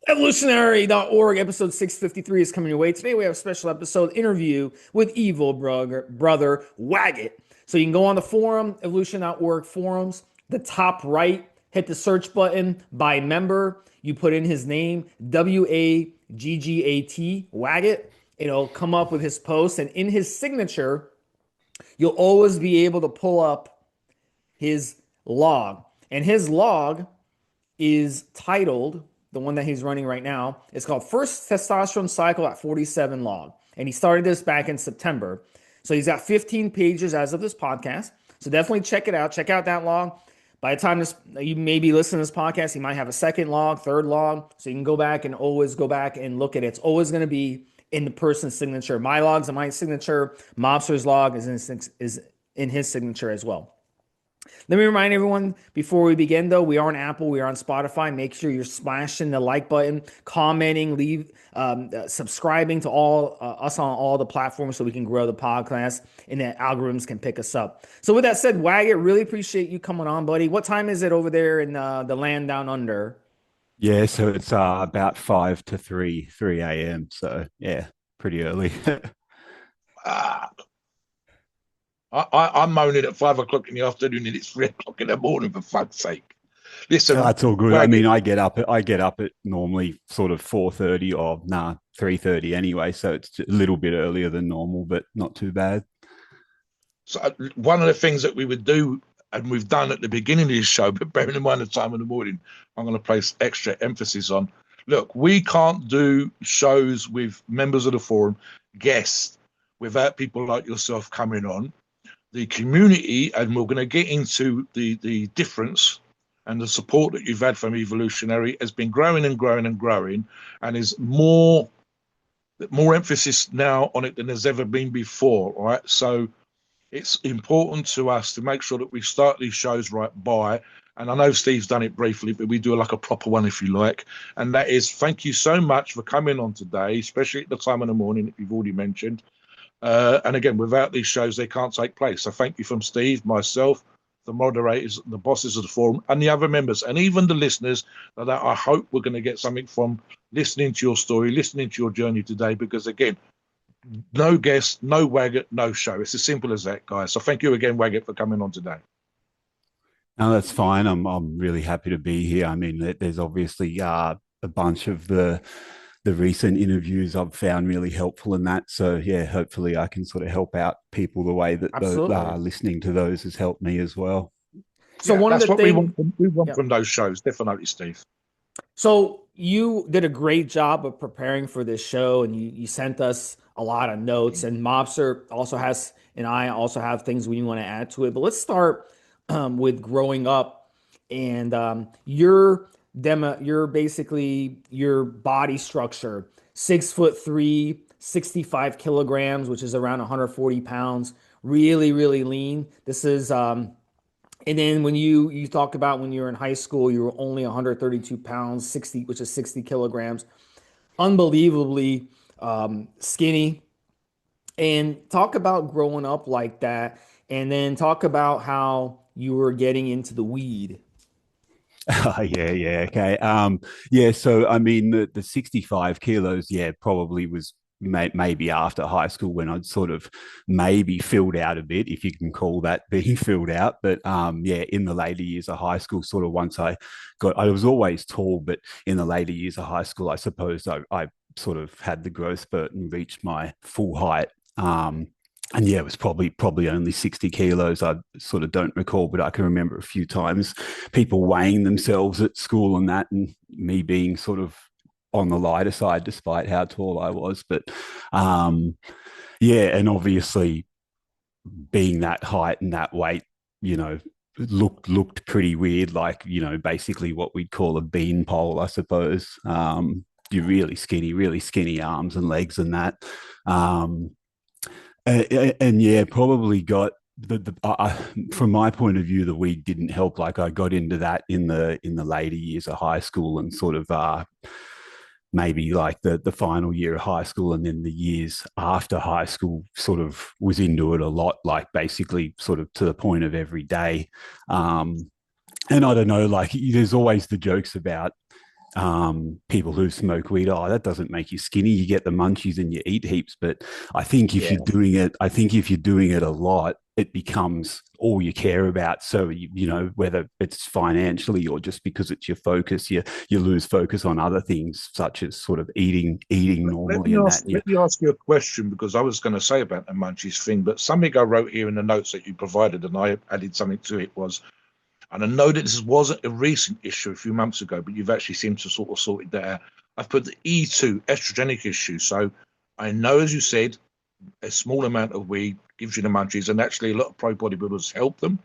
Evolutionary.org, episode 653 is coming your way. Today we have a special episode interview with EVO brother Waggat. So you can go on the forum, evolution.org forums, the top right, hit the search button by member. You put in his name, Waggat, Waggat. It'll come up with his post, and in his signature, you'll always be able to pull up his log. And his log is titled, the one that he's running right now, it's called First Testosterone Cycle at 47 Log. And he started this back in September. So he's got 15 pages as of this podcast. So definitely check it out. Check out that log. By the time you maybe listen to this podcast, he might have a second log, third log. So you can go back and always go back and look at it. It's always going to be in the person's signature. My log's in my signature. Mobster's log is in his signature as well. Let me remind everyone before we begin, though, we are on Apple, we are on Spotify. Make sure you're smashing the like button, commenting, subscribing to all us on all the platforms so we can grow the podcast and the algorithms can pick us up. So with that said, Waggat, really appreciate you coming on, buddy. What time is it over there in the land down under? Yeah, so it's about 5 to 3 a.m. So yeah, pretty early. Ah, I'm moaning at 5 o'clock in the afternoon and it's 3 o'clock in the morning, for fuck's sake. Listen, That's all good. I Waggy, mean, I get up at normally sort of 4:30 or 3:30 anyway, so it's a little bit earlier than normal, but not too bad. so one of the things that we would do, and we've done at the beginning of this show, but bearing in mind the time of the morning, I'm going to place extra emphasis on. Look, we can't do shows with members of the forum, guests, without people like yourself coming on. The community, and we're going to get into the difference and the support that you've had from Evolutionary has been growing and growing and growing, and is more emphasis now on it than there's ever been before. Right, so it's important to us to make sure that we start these shows right by. And I know Steve's done it briefly, but we do like a proper one if you like. And that is, thank you so much for coming on today, especially at the time of the morning that you've already mentioned. And again, without these shows, they can't take place. So thank you from Steve, myself, the moderators, the bosses of the forum, and the other members, and even the listeners, that I hope we're going to get something from listening to your story, listening to your journey today, because again, no guest, no Waggat, no show. It's as simple as that, guys. So thank you again, Waggat, for coming on today. No, that's fine. I'm really happy to be here. I mean, there's obviously a bunch of the recent interviews I've found really helpful in that. So yeah, hopefully I can sort of help out people the way that Absolutely. listening to those has helped me as well. So Yeah, one of that's the what we things, want. We want yeah. from those shows, definitely, Steve. So you did a great job of preparing for this show, and you sent us a lot of notes. And Mobster also has, and I also have things we want to add to it. But let's start with growing up and your demo. Your basically your body structure: 6'3", 65 kilograms, which is around 140 pounds. Really, really lean. This is and then when you talked about when you were in high school, you were only 132 pounds, 60, which is 60 kilograms, unbelievably skinny. And talk about growing up like that, and then talk about how you were getting into the weed. Yeah, okay. Yeah, so I mean, the 65 kilos, yeah, probably was maybe after high school when I'd sort of maybe filled out a bit, if you can call that being filled out. But yeah, in the later years of high school, sort of once I was always tall, but in the later years of high school, I suppose I sort of had the growth spurt and reached my full height. And yeah, it was probably only 60 kilos. I sort of don't recall, but I can remember a few times people weighing themselves at school and that, and me being sort of on the lighter side despite how tall I was. But um, yeah, and obviously being that height and that weight, you know, looked pretty weird, like, you know, basically what we'd call a bean pole, I suppose. You're really skinny arms and legs and that. Um, and yeah, probably got from my point of view, the weed didn't help. Like I got into that in the later years of high school and sort of maybe like the final year of high school, and then the years after high school sort of was into it a lot, like basically sort of to the point of every day. And I don't know, like there's always the jokes about People who smoke weed, oh, that doesn't make you skinny. You get the munchies and you eat heaps. But I think if Yeah. you're doing it, I think if you're doing it a lot, it becomes all you care about. So you know, whether it's financially or just because it's your focus, you lose focus on other things such as sort of eating Let normally me and ask, that. Yeah. let me ask you a question because I was going to say about the munchies thing, but something I wrote here in the notes that you provided, and I added something to it was, and I know that this wasn't a recent issue a few months ago, but you've actually seemed to sort of sort it that out. I've put the E2 estrogenic issue. So I know, as you said, a small amount of weed gives you the munchies, and actually a lot of pro bodybuilders help them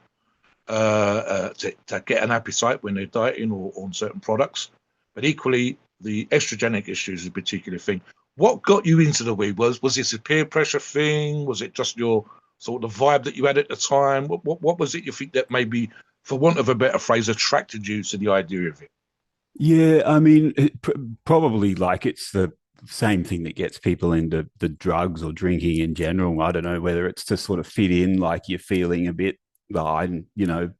to get an appetite when they're dieting or on certain products. But equally, the estrogenic issue is a particular thing. What got you into the weed? Was this a peer pressure thing? Was it just your sort of the vibe that you had at the time? What was it you think that maybe, for want of a better phrase, attracted you to the idea of it? Yeah, I mean, probably like it's the same thing that gets people into the drugs or drinking in general. I don't know whether it's to sort of fit in, like you're feeling a bit, you know,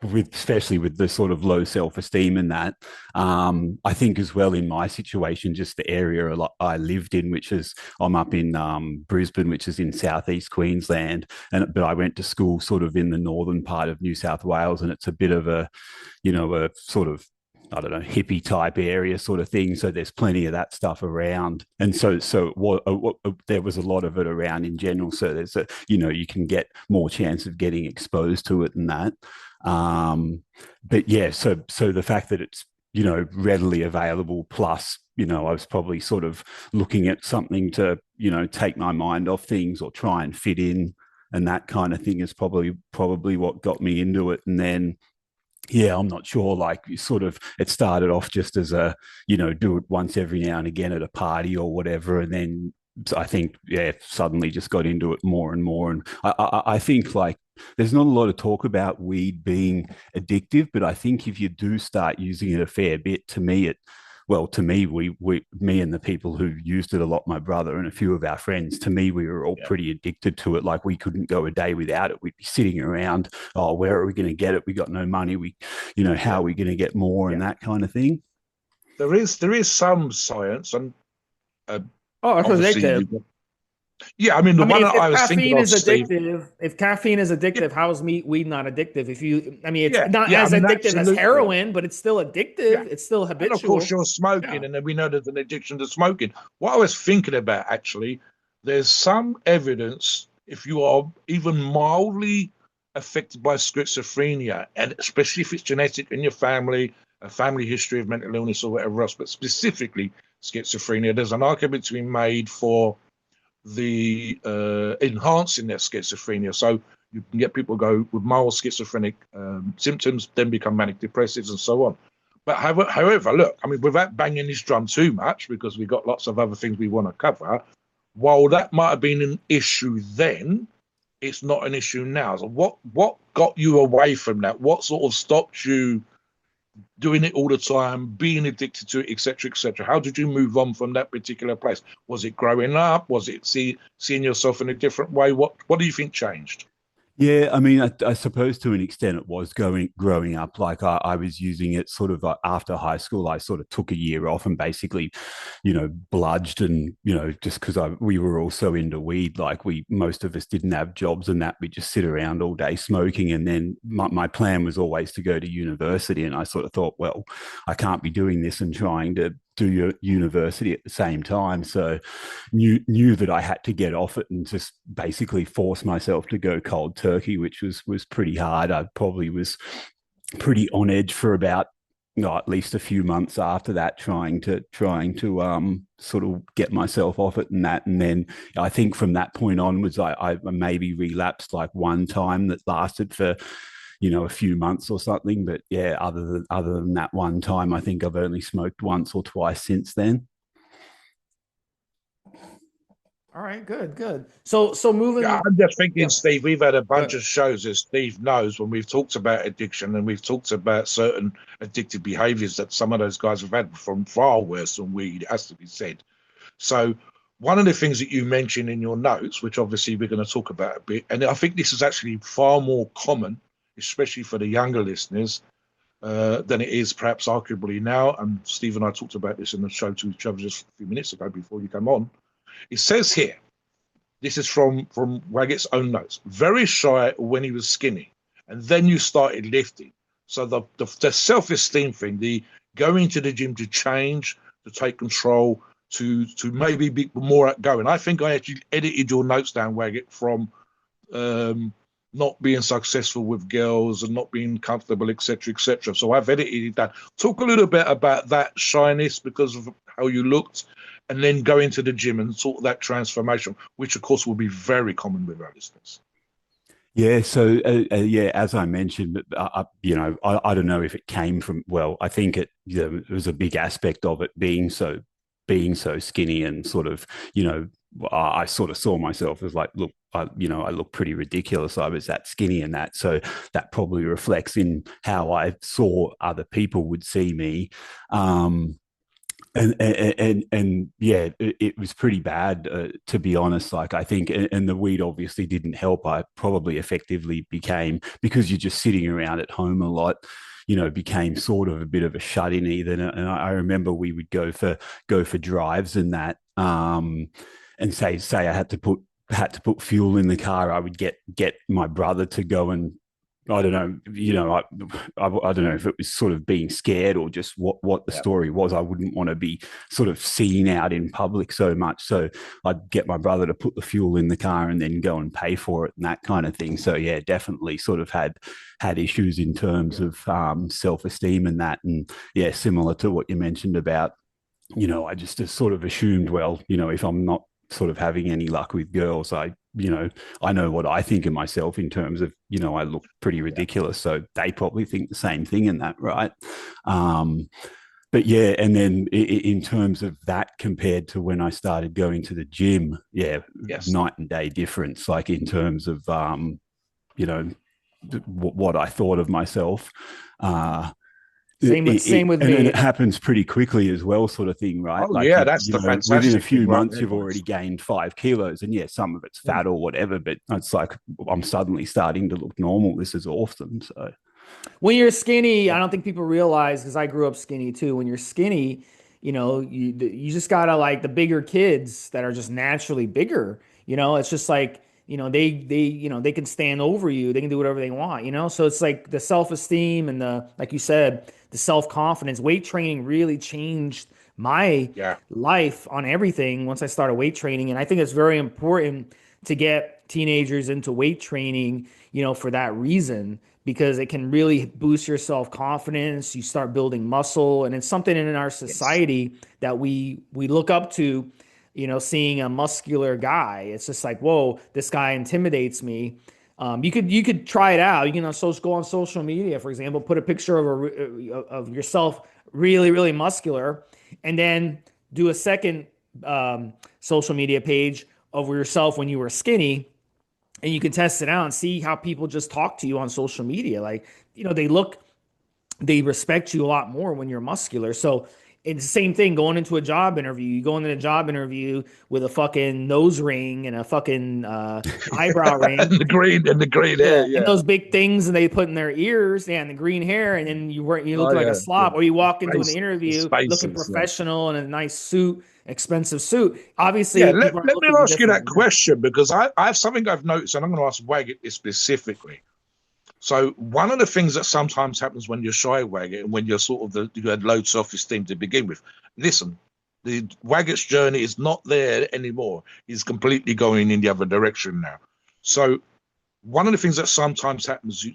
with especially with the sort of low self-esteem and that. I think as well in my situation, just the area I lived in, which is I'm up in Brisbane, which is in southeast Queensland, and but I went to school sort of in the northern part of New South Wales, and it's a bit of a, you know, a sort of, I don't know, hippie type area sort of thing. So there's plenty of that stuff around. And there was a lot of it around in general. So there's a, you know, you can get more chance of getting exposed to it and that. But yeah, so the fact that it's, you know, readily available, plus, you know, I was probably sort of looking at something to, you know, take my mind off things or try and fit in and that kind of thing is probably what got me into it. And then yeah, I'm not sure. Like, sort of, it started off just as a, you know, do it once every now and again at a party or whatever, and then I think, yeah, suddenly just got into it more and more. And I think like there's not a lot of talk about weed being addictive, but I think if you do start using it a fair bit, to me, to me, me and the people who used it a lot, my brother and a few of our friends, to me, we were all Yeah. pretty addicted to it. Like we couldn't go a day without it. We'd be sitting around, oh, where are we going to get it? We got no money. You know, how Yeah. are we going to get more Yeah. and that kind of thing. There is some science, and uh, Oh, it's obviously addictive. yeah. I mean, the I mean, one that I if was thinking caffeine of, is Steve. addictive, Yeah, how is weed not addictive? If you, I mean, it's yeah, not yeah. I as mean, addictive as absolutely. heroin, but it's still Yeah. addictive. It's still And of course, habitual. you're smoking, Yeah. and then we know there's an addiction to smoking. What I was thinking about actually, there's some evidence if you are even mildly affected by schizophrenia, and especially if it's genetic in your family, a family history of mental illness or whatever else, but specifically schizophrenia, there's an argument to be made for the enhancing their schizophrenia. So you can get people go with mild schizophrenic symptoms, then become manic depressives and so on. But however, look, I mean, without banging this drum too much, because we've got lots of other things we want to cover, while that might have been an issue then, it's not an issue now. So what got you away from that? What sort of stopped you doing it all the time, being addicted to it, etc., etc.? How did you move on from that particular place? Was it growing up? Was it seeing yourself in a different way? What do you think changed? Yeah, I mean, I suppose to an extent it was growing up. Like I was using it sort of after high school. I sort of took a year off and basically, you know, bludged and, you know, just because we were all so into weed, like most of us didn't have jobs and that we just sit around all day smoking. And then my plan was always to go to university, and I sort of thought, well, I can't be doing this and trying to do your university at the same time. So knew that I had to get off it and just basically force myself to go cold turkey, which was pretty hard. I probably was pretty on edge for about, at least a few months after that, trying to sort of get myself off it and that. And then I think from that point onwards, I maybe relapsed like one time that lasted for, you know, a few months or something. But yeah, other than that one time, I think I've only smoked once or twice since then. All right. Good. Good. So Yeah, moving. I'm just thinking, Yeah. Steve, we've had a bunch Good. of shows, as Steve knows, when we've talked about addiction and we've talked about certain addictive behaviors that some of those guys have had from far worse than weed, it has to be said. So, one of the things that you mentioned in your notes, which obviously we're going to talk about a bit, and I think this is actually far more common, especially for the younger listeners, than it is perhaps arguably now. And Steve and I talked about this in the show to each other just a few minutes ago before you come on. It says here, this is from Waggat's own notes, very shy when he was skinny, and then you started lifting. So the self-esteem thing, the going to the gym to change, to take control, to maybe be more outgoing. I think I actually edited your notes down, Waggat, from not being successful with girls and not being comfortable, etc., etc. So I've edited it down. Talk a little bit about that shyness because of how you looked, and then go into the gym and sort of that transformation, which of course will be very common with our listeners. Yeah, so yeah, as I mentioned, I don't know if it came from. Well, I think it was a big aspect of it being so skinny and sort of, I sort of saw myself as like, look, I look pretty ridiculous. I was that skinny and that, so that probably reflects in how I saw other people would see me. And yeah, it was pretty bad, to be honest. Like, I think, and the weed obviously didn't help. I probably effectively became, because you're just sitting around at home a lot, became sort of a bit of a shut in even. And I remember we would go for drives and that, and say I had to put fuel in the car. I would get my brother to go and, I don't know, I don't know if it was sort of being scared or just what the story was. I wouldn't want to be sort of seen out in public so much. So I'd get my brother to put the fuel in the car and then go and pay for it and that kind of thing. So yeah, definitely sort of had issues in terms of self-esteem and that. And yeah, similar to what you mentioned about, I just sort of assumed, well, if I'm not sort of having any luck with girls, I know what I think of myself in terms of, I look pretty ridiculous. So they probably think the same thing in that, right? But yeah, and then in terms of that compared to when I started going to the gym, yeah, Yes. night and day difference, like in terms of, what I thought of myself. Same with and me. it happens pretty quickly as well, sort of thing, right? Oh, Like, yeah, that's the within a fantastic few thing right months, there, you've guys. already gained 5 kilos, and yeah, some of it's fat or whatever, but it's like I'm suddenly starting to look normal. This is awesome. So When you're skinny, I don't think people realize, because I grew up skinny too. When you're skinny, you just gotta, like, the bigger kids that are just naturally bigger. It's just like, they can stand over you. They can do whatever they want. So it's like the self-esteem and the, like you said, the self-confidence. Weight training really changed my Yeah. life on everything once I started weight training, and I think it's very important to get teenagers into weight training, for that reason, because it can really boost your self-confidence. You start building muscle, and it's something in our Yes. society that we look up to, seeing a muscular guy. It's just like, whoa, this guy intimidates me. You could try it out. You can go on social media, for example, put a picture of yourself really, really muscular, and then do a second social media page of yourself when you were skinny, and you can test it out and see how people just talk to you on social media. Like, they respect you a lot more when you're muscular. So it's the same thing going into a job interview. You go into a job interview with a fucking nose ring and a fucking eyebrow ring. And the green hair, Yeah, and yeah. those big things and they put in their ears, yeah, and the green hair, and then you Oh look like a yeah, yeah. slob, or you walk into an Space, the interview looking spaces, yeah. professional in a nice suit, expensive suit. Yeah, Obviously, people are let me looking ask you different that than that. question because I have something I've noticed, and I'm going to ask Wagget this specifically. So one of the things that sometimes happens when you're shy, Wagget, and when you're sort of you had low self-esteem to begin with. Listen, the Wagget's journey is not there anymore. He's completely going in the other direction now. So one of the things that sometimes happens,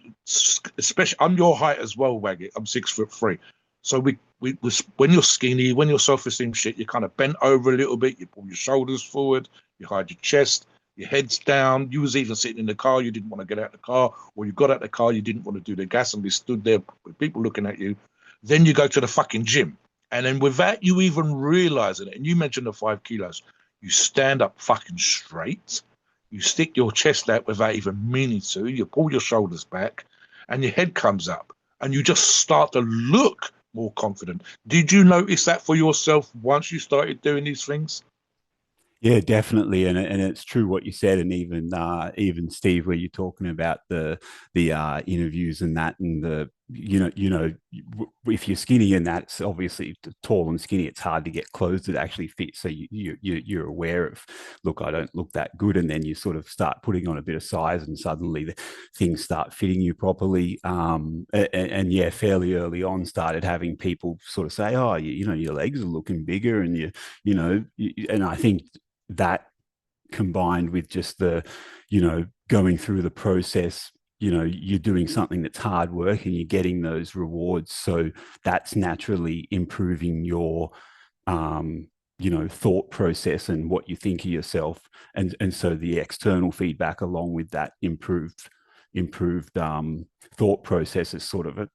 especially I'm your height as well, Wagget. I'm 6'3". So when you're skinny, when you're self-esteem shit, you kind of bent over a little bit. You pull your shoulders forward, you hide your chest, your head's down. You was even sitting in the car, you didn't want to get out of the car, or you got out of the car, you didn't want to do the gas, and we stood there with people looking at you. Then you go to the fucking gym, and then without you even realizing it, and you mentioned the 5 kilos, you stand up fucking straight. You stick your chest out without even meaning to. You pull your shoulders back, and your head comes up, and you just start to look more confident. Did you notice that for yourself once you started doing these things? yeah, definitely, and it's true what you said, and even Steve, where you're talking about the interviews and that, and if you're skinny and that's obviously tall and skinny, it's hard to get clothes that actually fit. So you're aware of, look, I don't look that good, and then you sort of start putting on a bit of size, and suddenly things start fitting you properly. And yeah, fairly early on, started having people sort of say, oh, your legs are looking bigger, and and I think that combined with just the, going through the process, you're doing something that's hard work and you're getting those rewards. So that's naturally improving your, thought process and what you think of yourself. And so the external feedback along with that improved thought process is sort of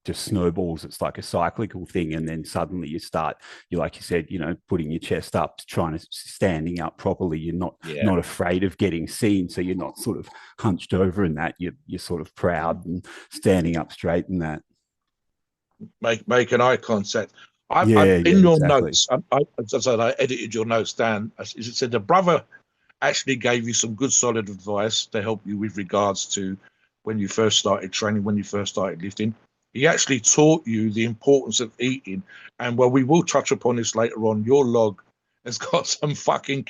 just snowballs. It's like a cyclical thing, and then suddenly like you said, putting your chest up, trying to standing up properly. You're not afraid of getting seen, so you're not sort of hunched over in that. You're sort of proud and standing up straight in that. Make an eye contact. Yeah, In your exactly. notes, as I said, I edited your notes down. As it said, the brother actually gave you some good solid advice to help you with regards to when you first started training, when you first started lifting. He actually taught you the importance of eating. And well, we will touch upon this later on. Your log has got some fucking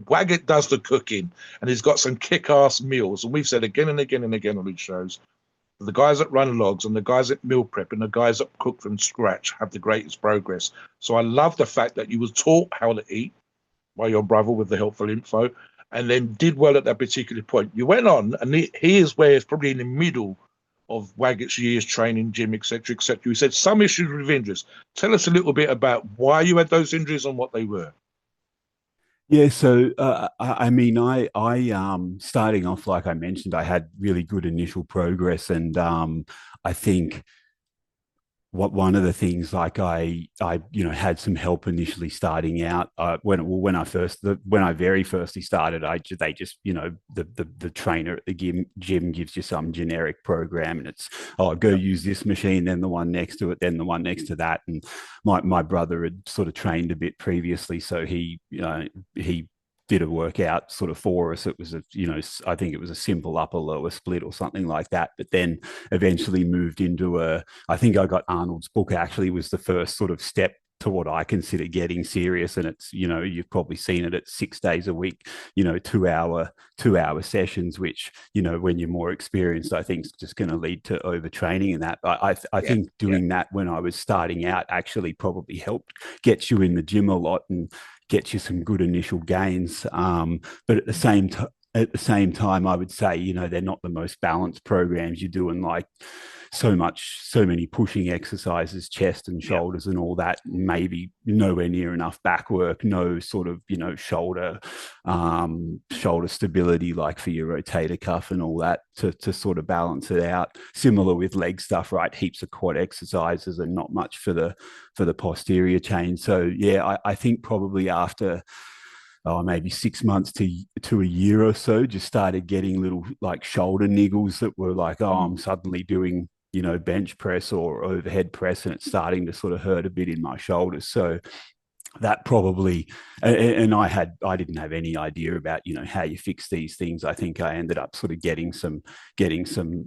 Waggat does the cooking, and he's got some kick-ass meals. And we've said again and again and again on these shows, the guys that run logs and the guys that meal prep and the guys that cook from scratch have the greatest progress. So I love the fact that you were taught how to eat by your brother with the helpful info, and then did well at that particular point. You went on, and here's where it's probably in the middle of Waggat's years training, gym, etc., etc. You said some issues with injuries. Tell us a little bit about why you had those injuries and what they were. Yeah, so I mean, I starting off, like I mentioned, I had really good initial progress, and I think what one of the things, like I had some help initially starting out, when I very firstly started, they just, the trainer at the gym gives you some generic program, and it's, oh, go use this machine, then the one next to it, then the one next to that. And my brother had sort of trained a bit previously, so he did a workout sort of for us. It was I think it was a simple upper lower split or something like that, but then eventually moved into I think I got Arnold's book, actually was the first sort of step to what I consider getting serious. And it's, you've probably seen it at 6 days a week, 2 hour sessions, which, when you're more experienced, I think is just going to lead to overtraining and that. I think doing that when I was starting out actually probably helped get you in the gym a lot and get you some good initial gains. But at the same time, I would say, they're not the most balanced programs. You're doing like so many pushing exercises, chest and shoulders and all that, maybe nowhere near enough back work, no sort of, shoulder stability, like for your rotator cuff and all that to sort of balance it out. Similar with leg stuff, right? Heaps of quad exercises and not much for the posterior chain. So yeah, I think probably after maybe 6 months to a year or so, just started getting little like shoulder niggles that were like, oh, I'm suddenly doing, bench press or overhead press, and it's starting to sort of hurt a bit in my shoulders. So that probably, and I didn't have any idea about, how you fix these things. I think I ended up sort of getting some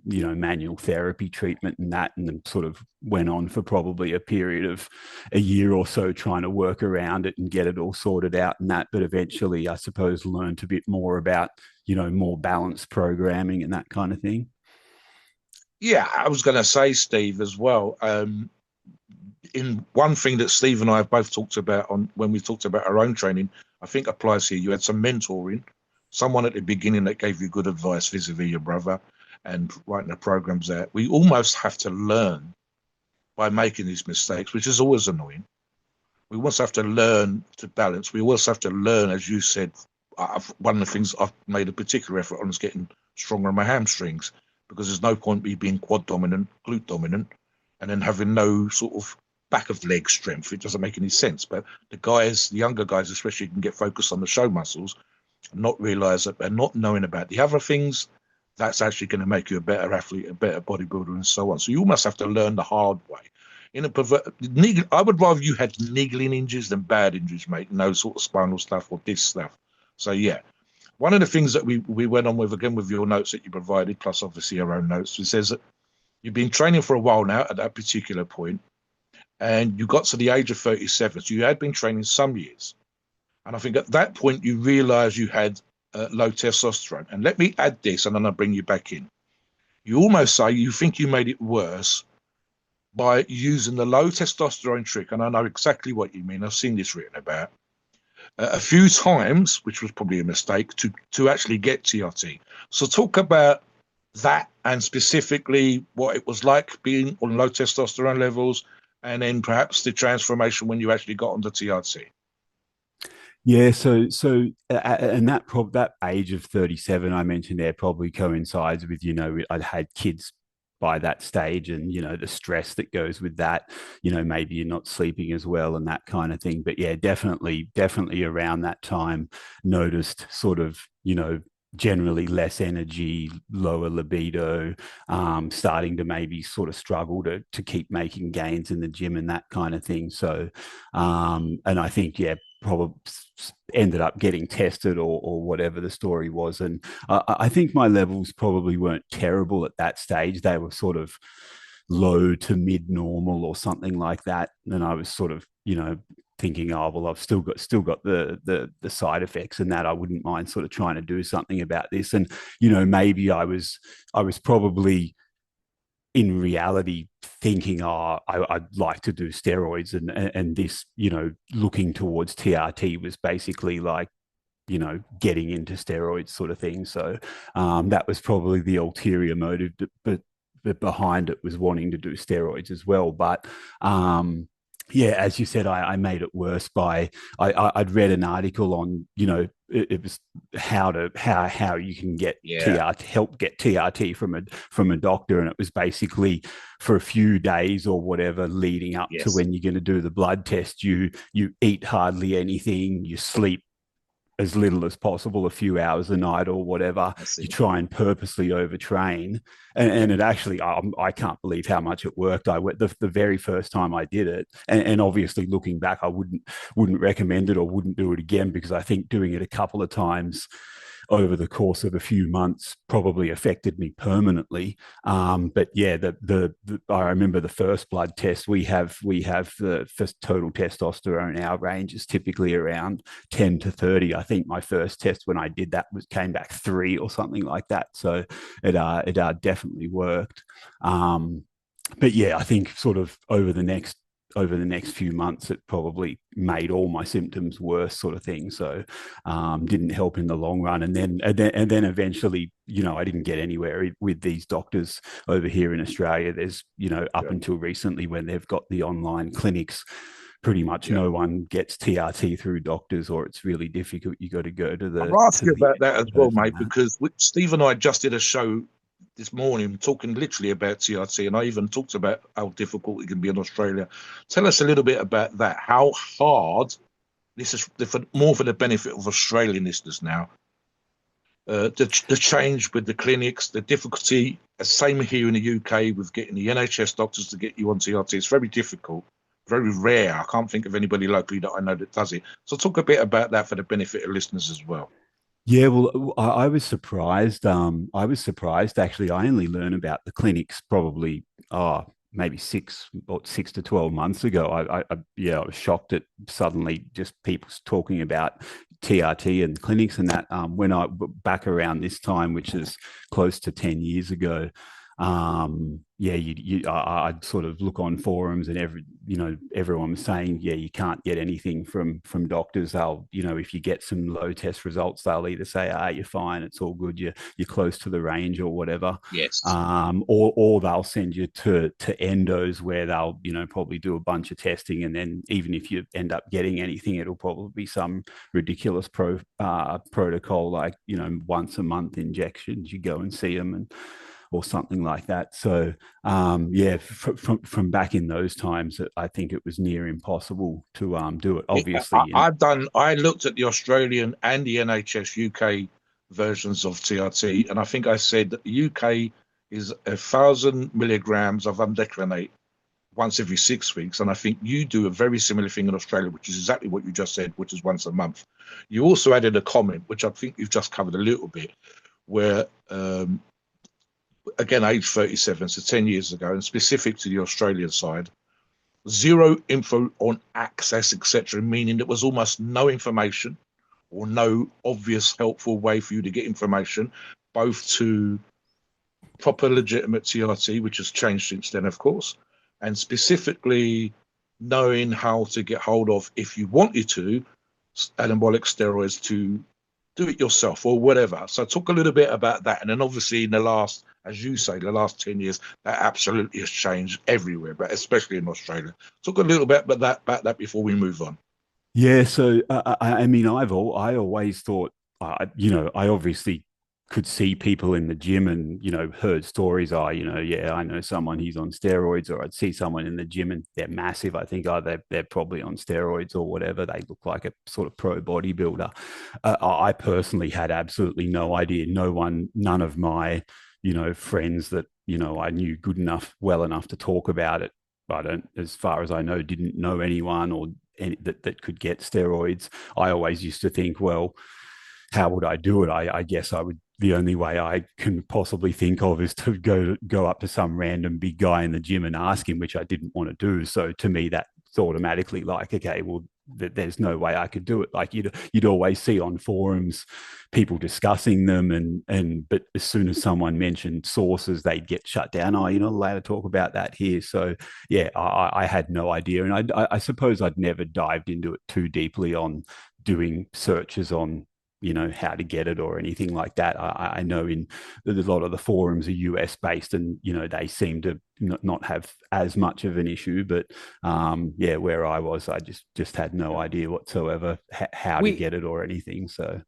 manual therapy treatment and that, and then sort of went on for probably a period of a year or so trying to work around it and get it all sorted out and that. But eventually, I suppose, learned a bit more about, more balanced programming and that kind of thing. Yeah, I was going to say, Steve, as well. In one thing that Steve and I have both talked about when we talked about our own training, I think applies here. You had some mentoring, someone at the beginning that gave you good advice vis-a-vis your brother, and writing the programs out. We almost have to learn by making these mistakes, which is always annoying. We also have to learn to balance. We also have to learn, as you said, one of the things I've made a particular effort on is getting stronger on my hamstrings, because there's no point me being quad dominant, glute dominant, and then having no sort of back of leg strength. It doesn't make any sense. But the younger guys especially, can get focused on the show muscles and not realize that they're not knowing about the other things. That's actually going to make you a better athlete, a better bodybuilder, and so on. So you almost have to learn the hard way. I would rather you had niggling injuries than bad injuries, mate. No sort of spinal stuff or disc stuff. So yeah, one of the things that we went on with, again with your notes that you provided, plus obviously our own notes, it says that You've been training for a while now at that particular point, and you got to the age of 37. So you had been training some years. And I think at that point, you realized you had low testosterone. And let me add this, and then I'll bring you back in. You almost say you think you made it worse by using the low testosterone trick. And I know exactly what you mean. I've seen this written about a few times, which was probably a mistake, to actually get TRT. So talk about that, and specifically what it was like being on low testosterone levels, and then perhaps the transformation when you actually got onto TRT. Yeah, and that age of 37 I mentioned there probably coincides with, I'd had kids by that stage, and the stress that goes with that. Maybe you're not sleeping as well and that kind of thing. But yeah, definitely around that time noticed sort of, generally less energy, lower libido, starting to maybe sort of struggle to keep making gains in the gym and that kind of thing. So and I think, yeah, probably ended up getting tested, or whatever the story was. And I think my levels probably weren't terrible at that stage. They were sort of low to mid normal or something like that. And I was sort of, thinking, oh well, I've still got the side effects, and that I wouldn't mind sort of trying to do something about this. And maybe I was probably in reality thinking, oh, I'd like to do steroids, and this, looking towards TRT was basically like, getting into steroids sort of thing. So that was probably the ulterior motive, but behind it was wanting to do steroids as well. But yeah, as you said, I made it worse by I'd read an article on, it was how you can get TRT, help get TRT from a doctor, and it was basically for a few days or whatever leading up to when you're going to do the blood test, you eat hardly anything, you sleep as little as possible, a few hours a night or whatever. You try and purposely overtrain, and it actually, I can't believe how much it worked. I went the very first time I did it, and obviously looking back, I wouldn't recommend it or wouldn't do it again, because I think doing it a couple of times over the course of a few months probably affected me permanently. But yeah, I remember the first blood test we have the first total testosterone. Our range is typically around 10 to 30. I think my first test when I did that came back 3 or something like that. So it definitely worked. But yeah, I think sort of over the next few months, it probably made all my symptoms worse, sort of thing. So didn't help in the long run. And then eventually, I didn't get anywhere with these doctors over here in Australia. There's, up until recently, when they've got the online clinics, pretty much no one gets TRT through doctors, or it's really difficult. You got to go to the. I'll ask you about that as well, mate, because Steve and I just did a show this morning talking literally about TRT, and I even talked about how difficult it can be in Australia. Tell us a little bit about that. How hard this is, more for the benefit of Australian listeners now. The change with the clinics, the difficulty, same here in the UK with getting the NHS doctors to get you on TRT. It's very difficult, very rare. I can't think of anybody locally that I know that does it. So talk a bit about that for the benefit of listeners as well. Yeah, well, I was surprised. I was surprised, actually. I only learned about the clinics probably, maybe 6 to 12 months ago. I was shocked at suddenly just people talking about TRT and clinics and that. When I back around this time, which is close to 10 years ago, I'd sort of look on forums, and everyone was saying, you can't get anything from doctors. They'll, if you get some low test results, they'll either say, you're fine, it's all good, you're close to the range or whatever. Yes. Or they'll send you to endos, where they'll, probably do a bunch of testing, and then even if you end up getting anything, it'll probably be some ridiculous protocol, like, once a month injections. You go and see them, or something like that. So from back in those times, I think it was near impossible to do it. Obviously, I looked at the Australian and the NHS UK versions of TRT, and I think I said that the UK is 1,000 milligrams of undeclinate once every 6 weeks, and I think you do a very similar thing in Australia, which is exactly what you just said, which is once a month. You also added a comment, which I think you've just covered a little bit, where again, age 37, so 10 years ago, and specific to the Australian side, zero info on access, etc., meaning there was almost no information or no obvious helpful way for you to get information, both to proper legitimate TRT, which has changed since then, of course, and specifically knowing how to get hold of, if you wanted to, anabolic steroids to do it yourself or whatever. So talk a little bit about that. And then obviously in the last, as you say, the last 10 years, that absolutely has changed everywhere, but especially in Australia. Talk a little bit about that before we move on. Yeah, so I mean, I always thought, I obviously could see people in the gym and heard stories. Yeah, I know someone, he's on steroids, or I'd see someone in the gym and they're massive. I think, they're probably on steroids or whatever. They look like a sort of pro bodybuilder. I personally had absolutely no idea. None of my friends that I knew well enough to talk about it. I don't, as far as I know, didn't know anyone or that could get steroids. I always used to think, well, how would I do it? I guess I would. The only way I can possibly think of is to go up to some random big guy in the gym and ask him, which I didn't want to do. So to me, that's automatically like, okay, well, there's no way I could do it. Like you'd always see on forums people discussing them, but as soon as someone mentioned sources, they'd get shut down. Oh, you're not allowed to talk about that here. So yeah, I had no idea, and I suppose I'd never dived into it too deeply on doing searches on how to get it or anything like that. I know in a lot of the forums are US based, and they seem to not have as much of an issue. But yeah, where I was, I just had no idea whatsoever how to We get it or anything. So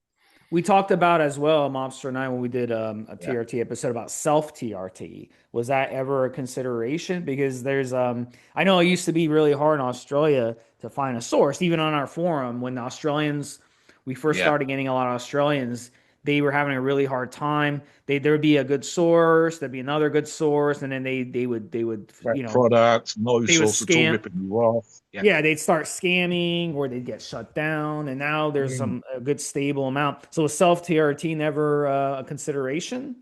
we talked about as well, Mobster and I, when we did a TRT episode about self TRT. Was that ever a consideration? Because I know it used to be really hard in Australia to find a source, even on our forum when the Australians, we first Yeah. started getting a lot of Australians, they were having a really hard time. There would be a good source, there'd be another good source, and then they would Product, no they would source at all, scam. ripping you off. Yeah. Yeah, they'd start scamming or they'd get shut down, and now there's Mm. a good stable amount. So was self TRT never a consideration?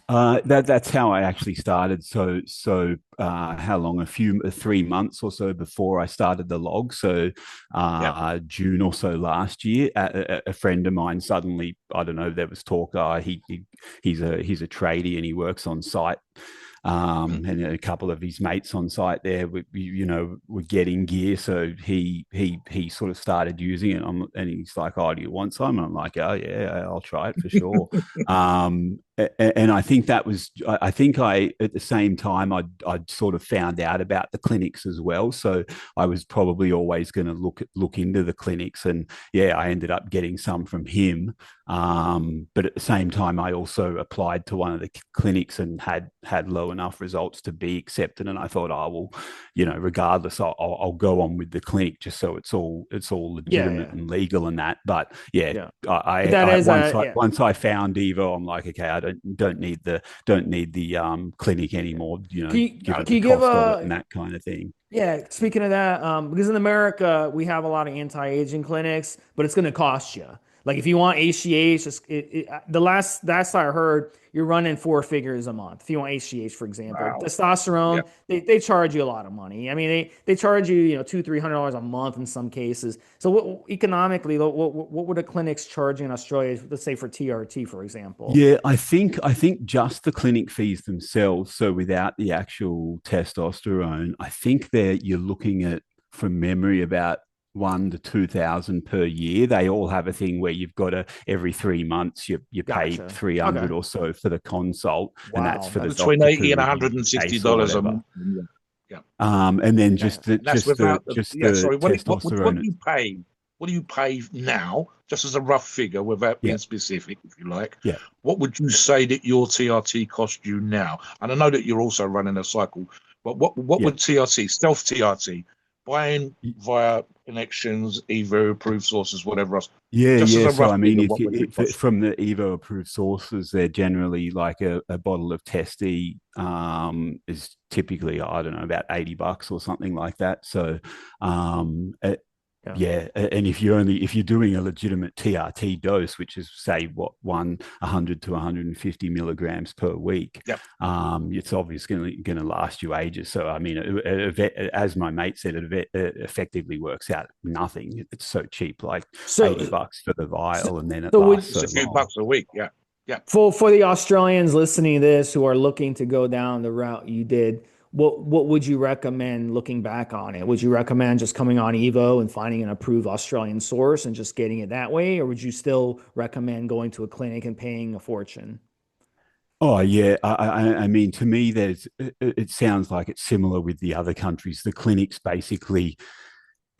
that's how I actually started. So how long? 3 months or so before I started the log. So Yeah. June or so last year, a friend of mine suddenly, I don't know, there was talk. He's a tradie and he works on site. Mm. And a couple of his mates on site there, were getting gear, so he sort of started using it. And he's like, "Oh, do you want some?" And I'm like, "Oh yeah, I'll try it for sure." And I think I at the same time I'd sort of found out about the clinics as well, so I was probably always going to look into the clinics, and yeah, I ended up getting some from him. But at the same time, I also applied to one of the clinics and had low enough results to be accepted. And I thought, oh well, regardless, I'll go on with the clinic just so it's all Yeah, legitimate yeah, and legal and that. But yeah, yeah. But that I is yeah. once I found Evo, I'm like, okay, I don't need the clinic anymore. Given Can the you give cost of it a and that kind of thing. Yeah, speaking of that, because in America we have a lot of anti-aging clinics, but it's going to cost you. Like if you want HGH, the last I heard, you're running four figures a month. If you want HGH, for example, Wow. Yeah. testosterone, they charge you a lot of money. I mean, they charge you $200-300 a month in some cases. So economically, what would the clinics charge you in Australia? Let's say for TRT, for example. Yeah, I think just the clinic fees themselves, so without the actual testosterone, I think that you're looking at, from memory, about 1 to 2,000 per year. They all have a thing where you've got to, every 3 months you pay Gotcha. 300 Okay. or so for the consult, and that's Wow, for the that's Between doctor to 80 and review the case or $160 a whatever. month. Yeah. Yeah. And then yeah. And that's without the, just yeah, the sorry, what testosterone. do you pay? What do you pay now, just as a rough figure without Yeah, being specific, if you like? yeah, What would you say that your TRT cost you now? And I know that you're also running a cycle, but what yeah. would TRT, stealth TRT, buying via connections, EVO approved sources, whatever else, Yeah, just as yeah. a So rough I mean, figure, if what you would it cost from the Evo approved sources, they're generally like a bottle of Testy is typically, I don't know, about $80 or something like that. So Yeah. Yeah, and if you're doing a legitimate TRT dose, which is say what 100 to 150 milligrams per week, Yep. it's obviously going to last you ages. So I mean, as my mate said, it effectively works out nothing. It's so cheap, like So, $80 for the so, vial, and then it so lasts would It's so a few long. bucks a week. Yeah. Yeah. for the Australians listening to this who are looking to go down the route you did, what would you recommend looking back on it? Would you recommend just coming on EVO and finding an approved Australian source and just getting it that way, or would you still recommend going to a clinic and paying a fortune? Oh yeah, I mean, to me, it sounds like it's similar with the other countries. The clinics basically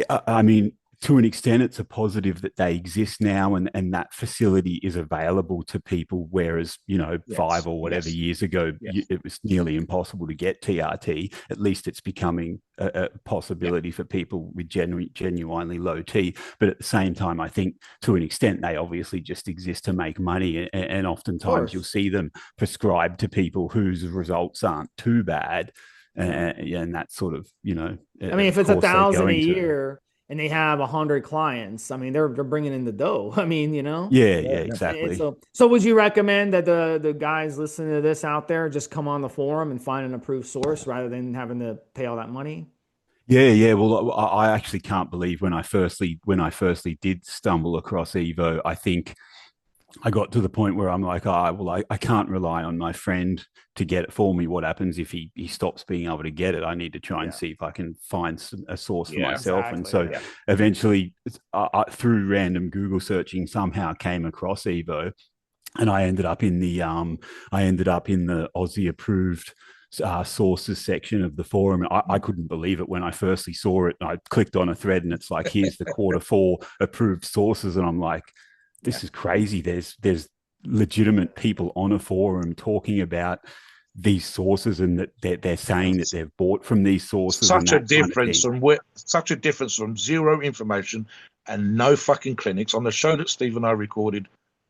I mean, to an extent, it's a positive that they exist now and that facility is available to people. Whereas, Yes. 5 or whatever Yes. years ago, Yes. it was nearly impossible to get TRT. At least it's becoming a Yeah. possibility for people with genuinely low T. But at the same time, I think to an extent, they obviously just exist to make money. And Of oftentimes you'll course. see them prescribed to people whose results aren't too bad. Yeah. And that sort of, I mean, if of it's a course they're thousand a going to. year and they have 100 clients, I mean, they're bringing in the dough. I mean, Yeah, Yeah. yeah, Yeah. And exactly. so would you recommend that the guys listening to this out there just come on the forum and find an approved source rather than having to pay all that money? Yeah, yeah. Well, I actually can't believe when I firstly did stumble across Evo. I think I got to the point where I'm like, I can't rely on my friend to get it for me. What happens if he stops being able to get it? I need to try and Yeah, see if I can find a source for Yeah. myself. And exactly. so Yeah. eventually, through random Google searching, somehow came across Evo, and I ended up in the Aussie approved sources section of the forum. I couldn't believe it when I firstly saw it. I clicked on a thread and it's like, here's the quarter 4 approved sources, and I'm like, Yeah. this is crazy. There's legitimate people on a forum talking about these sources, and that they're saying that they've bought from these sources and Such a that kind of difference thing. from such a difference from zero information and no fucking clinics. On the show that Steve and I recorded,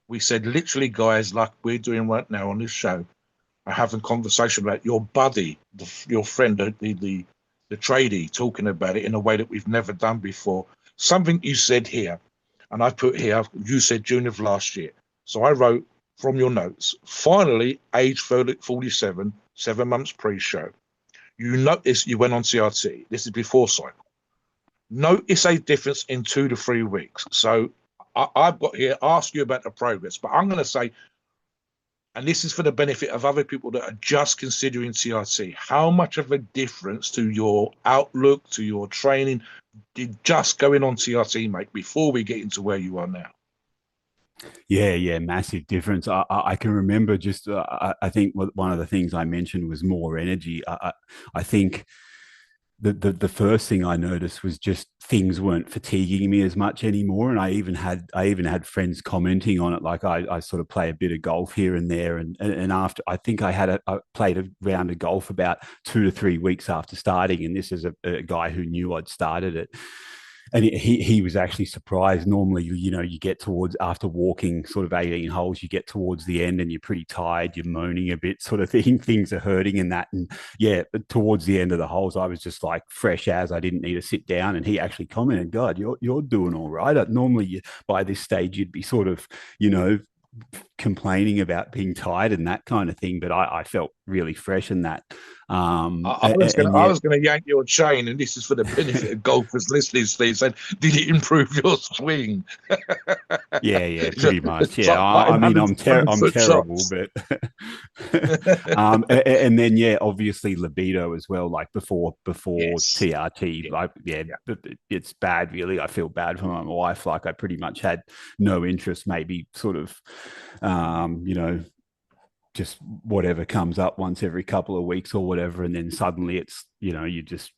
we said literally, guys, like we're doing right now on this show, are having conversation about your buddy, your friend, the tradie, talking about it in a way that we've never done before. Something you said here, and I put here, you said June of last year. So I wrote from your notes, finally, age 47, 7 months pre-show. You notice you went on CRT. This is before cycle. Notice a difference in 2 to 3 weeks. So I've got here, ask you about the progress, but I'm going to say, and this is for the benefit of other people that are just considering CRT, how much of a difference to your outlook, to your training, did just going on CRT make before we get into where you are now? Yeah, yeah, massive difference. I can remember just. I think one of the things I mentioned was more energy. I think the first thing I noticed was just things weren't fatiguing me as much anymore, and I even had friends commenting on it. Like I sort of play a bit of golf here and there, and after I think I played a round of golf about 2 to 3 weeks after starting, and this is a guy who knew I'd started it, and he was actually surprised. Normally, you get towards, after walking sort of 18 holes, you get towards the end and you're pretty tired, you're moaning a bit, sort of thing. Things are hurting and that. And yeah, towards the end of the holes, I was just like fresh as, I didn't need to sit down. And he actually commented, "God, you're doing all right." Normally, by this stage, you'd be sort of, you know, complaining about being tired and that kind of thing. But I felt really fresh in that. And I yeah, was gonna yank your chain, and this is for the benefit of golfers listening. Steve said, "Did it improve your swing?" yeah, yeah, pretty much. Yeah, Stop I putting mean, 100, I'm 100-foot terrible, shots. but and then yeah, obviously libido as well. Like before Yes. TRT, Yeah. like yeah, Yeah. it's bad. Really, I feel bad for my wife. Like I pretty much had no interest. Maybe sort of, you know, just whatever comes up once every couple of weeks or whatever, and then suddenly it's, you just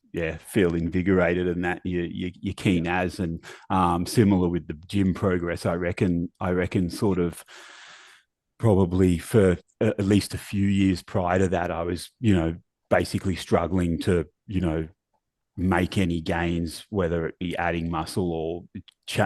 feel invigorated, and that you're keen as. And similar with the gym progress, I reckon sort of probably for at least a few years prior to that, I was basically struggling to make any gains, whether it be adding muscle or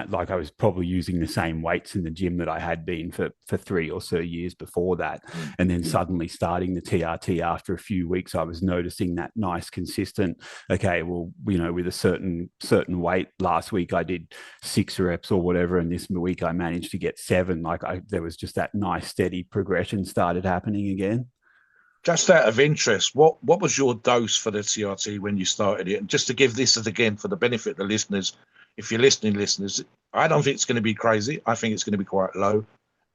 like I was probably using the same weights in the gym that I had been for 3 or so years before that. And then suddenly starting the TRT after a few weeks, I was noticing that nice consistent, okay, well, with a certain weight, last week I did 6 reps or whatever, and this week I managed to get 7. Like there was just that nice steady progression started happening again. Just out of interest, what was your dose for the TRT when you started it? And just to give this as again for the benefit of the listeners, if you're listening, listeners, I don't think it's going to be crazy. I think it's going to be quite low.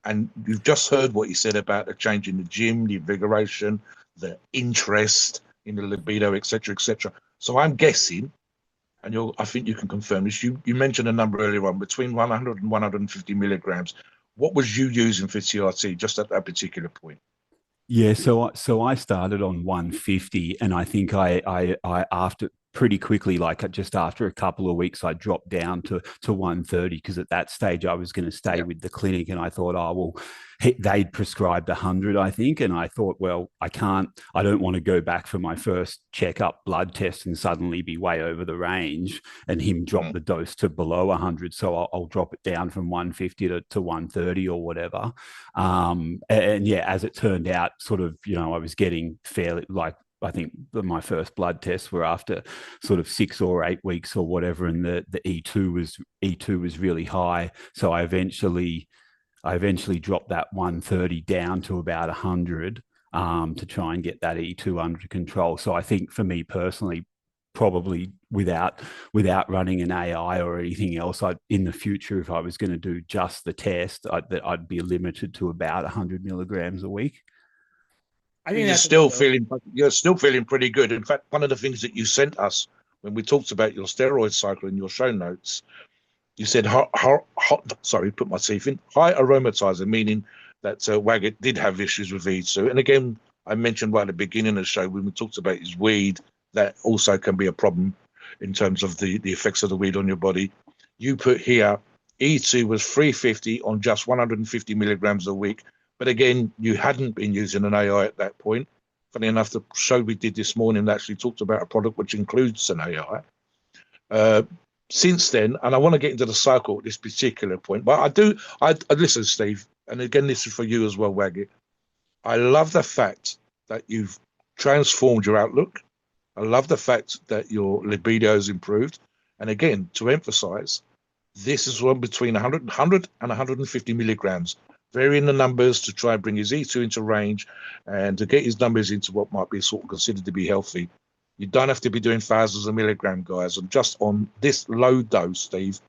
And you've just heard what you said about the change in the gym, the invigoration, the interest in the libido, etc., etc. So I'm guessing, and I think you can confirm this. You mentioned a number earlier on between 100 and 150 milligrams. What was you using for TRT just at that particular point? Yeah, so I started on 150, and I think I after pretty quickly, like just after a couple of weeks, I dropped down to 130 because at that stage I was going to stay with the clinic, and I thought, oh well, they'd prescribed 100, I think, and I thought, well, I don't want to go back for my first checkup blood test and suddenly be way over the range, and him drop the dose to below 100, so I'll drop it down from 150 to 130 or whatever. And yeah, as it turned out, sort of, I was getting fairly, like, I think my first blood tests were after sort of 6 or 8 weeks or whatever, and the E2 was really high. So I eventually dropped that 130 down to about 100 to try and get that E2 under control. So I think for me personally, probably without running an AI or anything else, in the future, if I was going to do just the test, I'd be limited to about 100 milligrams a week. I think you're still feeling pretty good. In fact, one of the things that you sent us when we talked about your steroid cycle in your show notes, you said hot, sorry, put my teeth in, high aromatizer, meaning that Waggat did have issues with E2. And again, I mentioned right at the beginning of the show when we talked about his weed, that also can be a problem in terms of the effects of the weed on your body. You put here, E2 was 350 on just 150 milligrams a week. But again, you hadn't been using an AI at that point. Funny enough, the show we did this morning actually talked about a product which includes an AI. Since then, and I want to get into the cycle at this particular point, but I listen, Steve, and again, this is for you as well, Waggat. I love the fact that you've transformed your outlook. I love the fact that your libido has improved. And again, to emphasize, this is one between 100 and 150 milligrams, varying the numbers to try and bring his E2 into range and to get his numbers into what might be sort of considered to be healthy. You don't have to be doing thousands of milligram, guys. And just on this low dose, Steve,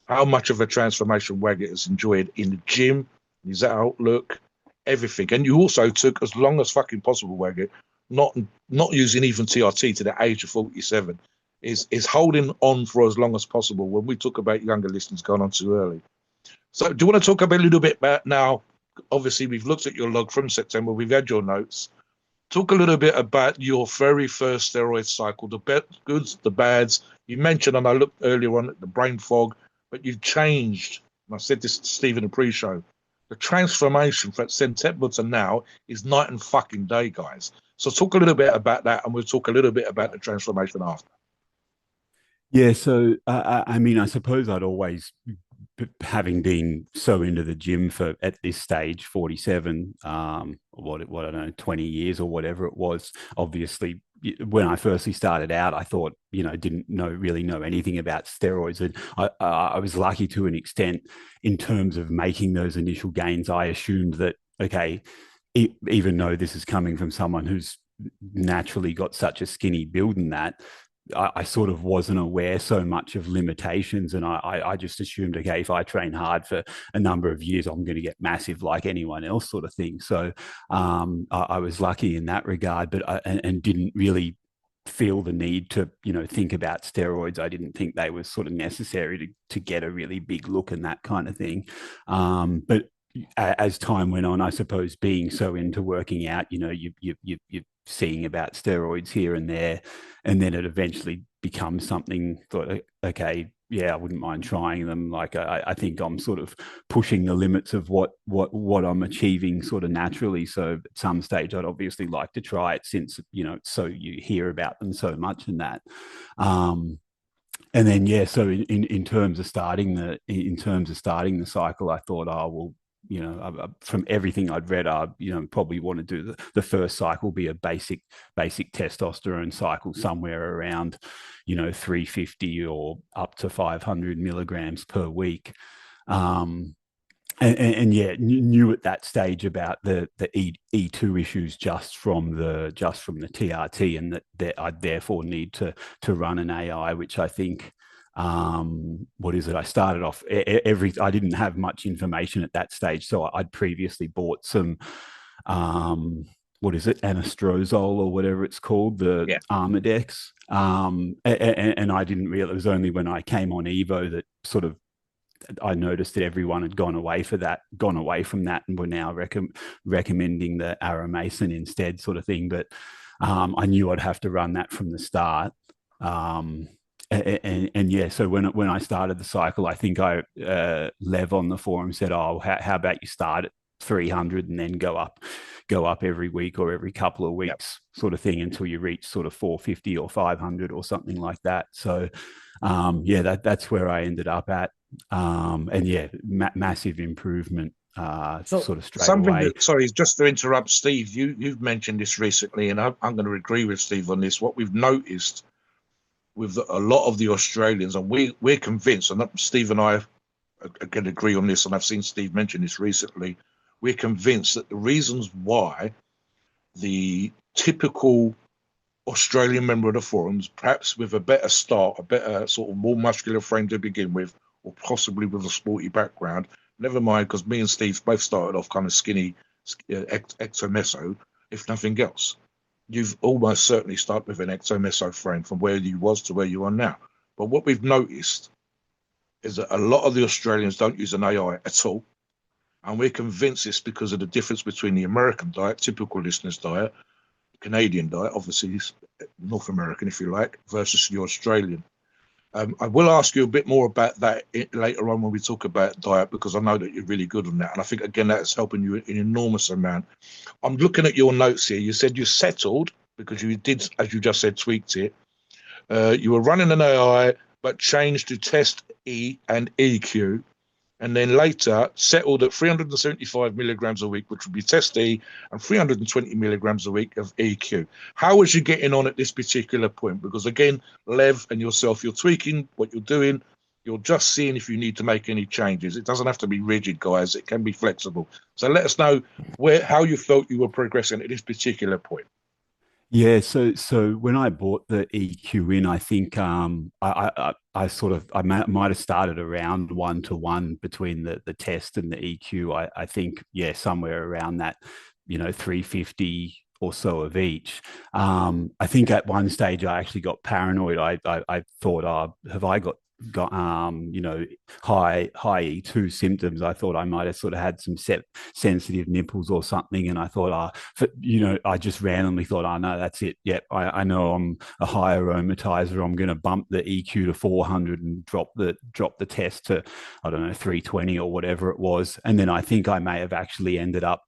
how much of a transformation Waggat has enjoyed in the gym, his outlook, everything. And you also took as long as fucking possible, Waggat, not using even TRT to the age of 47, is holding on for as long as possible. When we talk about younger listeners going on too early. So do you want to talk a little bit about now? Obviously, we've looked at your log from September. We've had your notes. Talk a little bit about your very first steroid cycle, the goods, the bads. You mentioned, and I looked earlier on at the brain fog, but you've changed. And I said this to Steve in the pre-show. The transformation from September to now is night and fucking day, guys. So talk a little bit about that, and we'll talk a little bit about the transformation after. Yeah, so I mean, I suppose I'd always, having been so into the gym for at this stage 47, what I don't know, 20 years or whatever it was. Obviously, when I firstly started out, I thought, didn't really know anything about steroids, and I was lucky to an extent in terms of making those initial gains. I assumed that, okay, even though this is coming from someone who's naturally got such a skinny build, and that I sort of wasn't aware so much of limitations, and I just assumed, okay, if I train hard for a number of years, I'm going to get massive like anyone else, sort of thing. So I was lucky in that regard, but and didn't really feel the need to think about steroids. I didn't think they were sort of necessary to get a really big look and that kind of thing. But as time went on, I suppose being so into working out, you're seeing about steroids here and there, and then it eventually becomes something. Thought, okay, yeah, I wouldn't mind trying them. Like I think I'm sort of pushing the limits of what I'm achieving sort of naturally. So at some stage, I'd obviously like to try it, since so you hear about them so much and that. Um, and then yeah, so in terms of starting the cycle, I thought, oh well, from everything I'd read, I probably want to do the first cycle be a basic testosterone cycle somewhere around 350 or up to 500 milligrams per week. And yeah, knew at that stage about the E2 issues just from the TRT, and that I'd therefore need to run an AI, which I think, what is it? I started off I didn't have much information at that stage, so I'd previously bought some, what is it, anastrozole or whatever it's called, the Armadex, and I didn't realize, it was only when I came on Evo that sort of I noticed that everyone had gone away from that, and were now recommending the Aramacin instead, sort of thing. But I knew I'd have to run that from the start. And yeah, so when I started the cycle, I think Lev on the forum said, "Oh, how about you start at 300 and then go up every week or every couple of weeks, sort of thing, until you reach sort of 450 or 500 or something like that." So yeah, that's where I ended up at. And yeah, massive improvement, sort of straight away. Sorry, just to interrupt, Steve, you've mentioned this recently, and I'm going to agree with Steve on this. What we've noticed with a lot of the Australians, and we're convinced, and Steve and I can agree on this, and I've seen Steve mention this recently, we're convinced that the reasons why the typical Australian member of the forums, perhaps with a better start, a better sort of more muscular frame to begin with, or possibly with a sporty background, never mind, because me and Steve both started off kind of skinny, exomeso, if nothing else. You've almost certainly started with an exomeso frame from where you was to where you are now. But what we've noticed is that a lot of the Australians don't use an AI at all. And we're convinced it's because of the difference between the American diet, typical listener's diet, Canadian diet, obviously North American, if you like, versus the Australian. I will ask you a bit more about that later on when we talk about diet, because I know that you're really good on that. And I think, again, that's helping you an enormous amount. I'm looking at your notes here. You said you settled because you did, as you just said, tweaked it. You were running an AI, but changed to test E and EQ. And then later settled at 375 milligrams a week, which would be test E, and 320 milligrams a week of EQ. How was you getting on at this particular point? Because again, Lev and yourself, you're tweaking what you're doing. You're just seeing if you need to make any changes. It doesn't have to be rigid, guys. It can be flexible. So let us know how you felt you were progressing at this particular point. Yeah, so when I bought the EQ in, I think I might have started around 1-to-1 between the test and the EQ. I think, yeah, somewhere around that, 350 or so of each. I think at one stage I actually got paranoid. I thought, oh, have I got high E2 symptoms? I thought I might have sort of had some sensitive nipples or something, and I thought, I just randomly thought, oh no, that's it. Yep, I know I'm a high aromatizer. I'm going to bump the EQ to 400 and drop the test to, I don't know, 320 or whatever it was. And then I think I may have actually ended up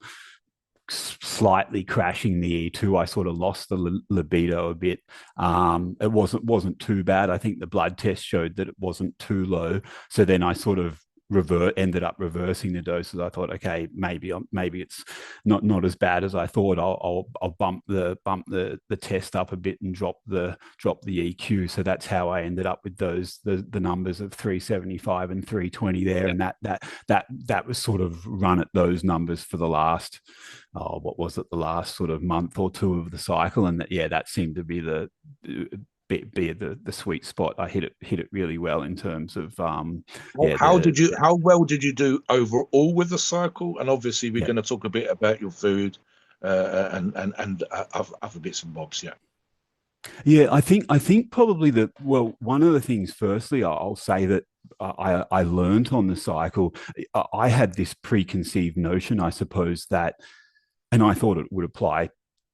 slightly crashing the E2. I sort of lost the libido a bit. It wasn't too bad. I think the blood test showed that it wasn't too low. So then I sort of ended up reversing the doses. I thought, okay, maybe it's not as bad as I thought. I'll bump the test up a bit and drop the EQ. So that's how I ended up with the numbers of 375 and 320 there, and that was sort of run at those numbers for the last the last sort of month or two of the cycle, and that seemed to be the sweet spot. I hit it really well in terms of how well did you do overall with the cycle? And obviously we're going to talk a bit about your food and other bits and bobs. I think probably one of the things, firstly, I'll say that I learned on the cycle. I had this preconceived notion, I suppose, that, and I thought it would apply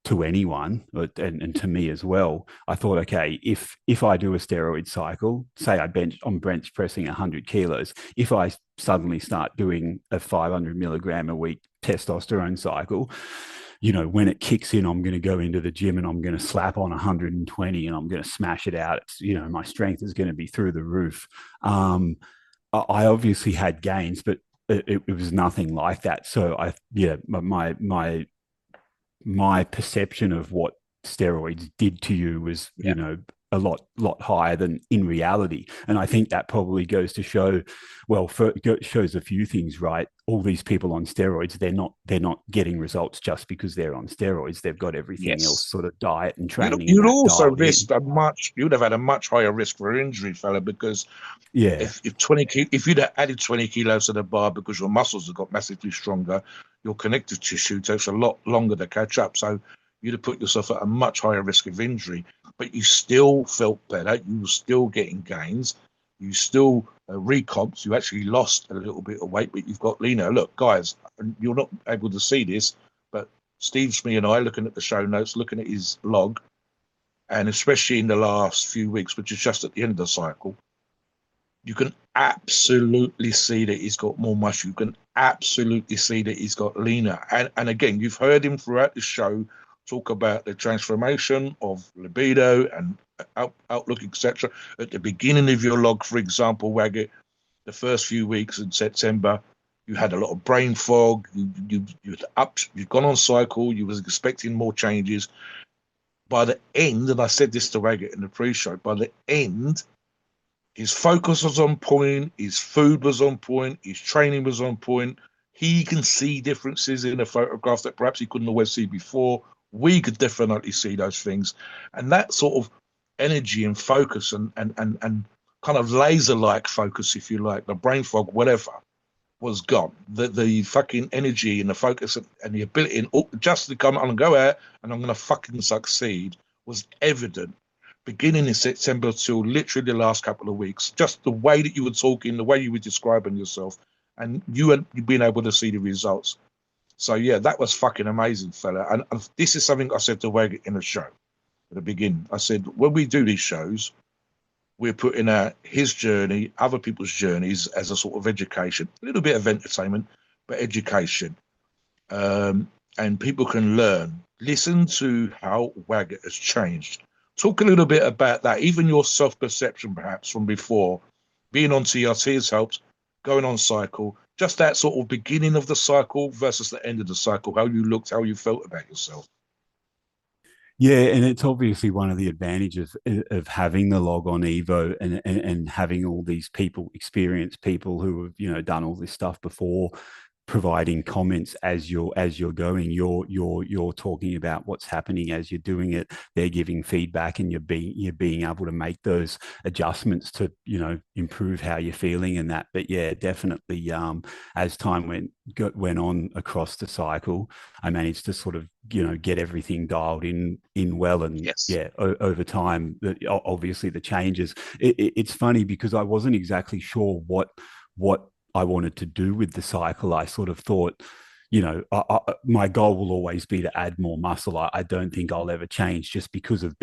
to anyone, and to me as well. I thought, okay, if I do a steroid cycle, say I'm bench pressing 100 kilos, if I suddenly start doing a 500 milligram a week testosterone cycle, when it kicks in, I'm going to go into the gym and I'm going to slap on 120 and I'm going to smash it out. It's, my strength is going to be through the roof. I obviously had gains, but it was nothing like that. So my perception of what steroids did to you was, a lot higher than in reality. And I think that probably goes to show, shows a few things, right? All these people on steroids, they're not getting results just because they're on steroids. They've got everything else, sort of diet and training. You'd also risk you'd have had a much higher risk for injury, fella, because if you'd have added 20 kilos to the bar because your muscles have got massively stronger, your connective tissue takes a lot longer to catch up. So you'd have put yourself at a much higher risk of injury, but you still felt better. You were still getting gains. You still recomped. You actually lost a little bit of weight, but you've got leaner. Look, guys, you're not able to see this, but Stevesmi and I, looking at the show notes, looking at his log, and especially in the last few weeks, which is just at the end of the cycle, you can absolutely see that he's got more muscle. You can absolutely see that he's got leaner. And again, you've heard him throughout the show talk about the transformation of libido and outlook, etc. At the beginning of your log, for example, Waggat, the first few weeks in September, you had a lot of brain fog. You've gone on cycle. You was expecting more changes. By the end, and I said this to Waggat in the pre-show, by the end, his focus was on point. His food was on point. His training was on point. He can see differences in a photograph that perhaps he couldn't always see before. We could definitely see those things. And that sort of energy and focus and kind of laser-like focus, if you like, the brain fog, whatever, was gone. The fucking energy and the focus and the ability just to come on and go out and I'm going to fucking succeed was evident beginning in September till literally the last couple of weeks. Just the way that you were talking, the way you were describing yourself, and you've been able to see the results. So yeah, that was fucking amazing, fella. And this is something I said to Waggat in the show at the beginning. I said, when we do these shows, we're putting out his journey, other people's journeys as a sort of education, a little bit of entertainment, but education. And people can learn. Listen to how Waggat has changed. Talk a little bit about that, even your self-perception perhaps from before. Being on TRT has helped, going on cycle, just that sort of beginning of the cycle versus the end of the cycle, how you looked, how you felt about yourself. Yeah, and it's obviously one of the advantages of having the log on Evo and having all these experienced people who have done all this stuff before, providing comments as you're going. You're talking about what's happening as you're doing it. They're giving feedback, and you're being able to make those adjustments to improve how you're feeling and that. But yeah, definitely. As time went on across the cycle, I managed to sort of get everything dialed in well, and yes. Over time, obviously the changes. It's funny because I wasn't exactly sure what I wanted to do with the cycle. I sort of thought, my goal will always be to add more muscle. I don't think I'll ever change just because of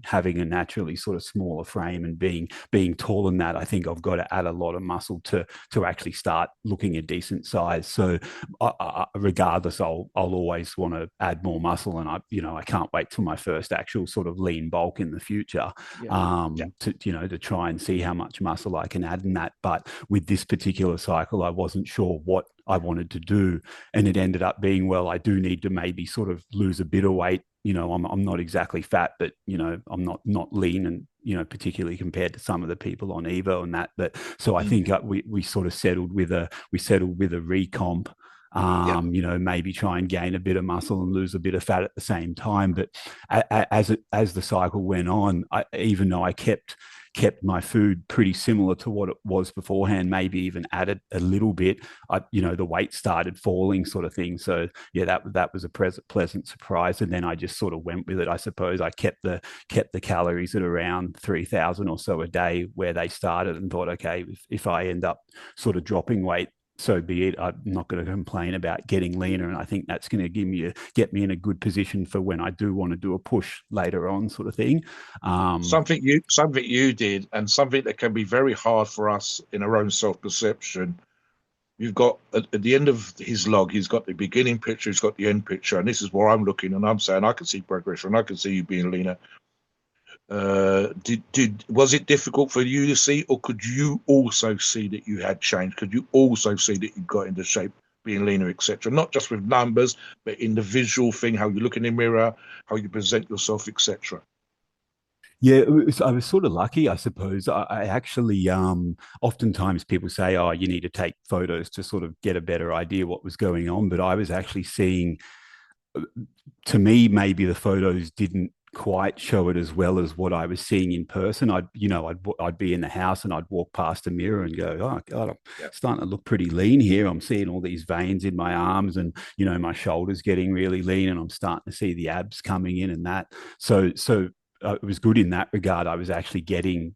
having a naturally sort of smaller frame and being tall than that. I think I've got to add a lot of muscle to actually start looking a decent size. So regardless, I'll always want to add more muscle, and I can't wait till my first actual sort of lean bulk in the future to try and see how much muscle I can add in that. But with this particular cycle, I wasn't sure what I wanted to do, and it ended up being, well, I do need to maybe sort of lose a bit of weight. I'm not exactly fat, but I'm not lean, and particularly compared to some of the people on Evo and that. But so I think we sort of settled with a recomp. Maybe try and gain a bit of muscle and lose a bit of fat at the same time. But as the cycle went on, even though I kept my food pretty similar to what it was beforehand, maybe even added a little bit, the weight started falling, sort of thing. So yeah, that was a pleasant surprise. And then I just sort of went with it. I suppose I kept the calories at around 3,000 or so a day where they started, and thought, okay, if I end up sort of dropping weight so be it. I'm not going to complain about getting leaner, and I think that's going to get me in a good position for when I do want to do a push later on, sort of thing. Something you did, and something that can be very hard for us in our own self perception. You've got at the end of his log, he's got the beginning picture, he's got the end picture, and this is where I'm looking, and I'm saying I can see progression, I can see you being leaner. Did was it difficult for you to see, or could you also see that you had changed? Could you also see that you got into shape, being leaner, etc.? Not just with numbers, but in the visual thing, how you look in the mirror, how you present yourself, etc. Yeah, I was sort of lucky, I suppose. I actually, oftentimes people say, "Oh, you need to take photos to sort of get a better idea what was going on." But I was actually seeing, to me, maybe the photos didn't quite show it as well as what I was seeing in person. I'd be in the house and I'd walk past a mirror and go, "Oh God, I'm Yeah. starting to look pretty lean here. I'm seeing all these veins in my arms, and my shoulders getting really lean, and I'm starting to see the abs coming in and that." So it was good in that regard. I was actually getting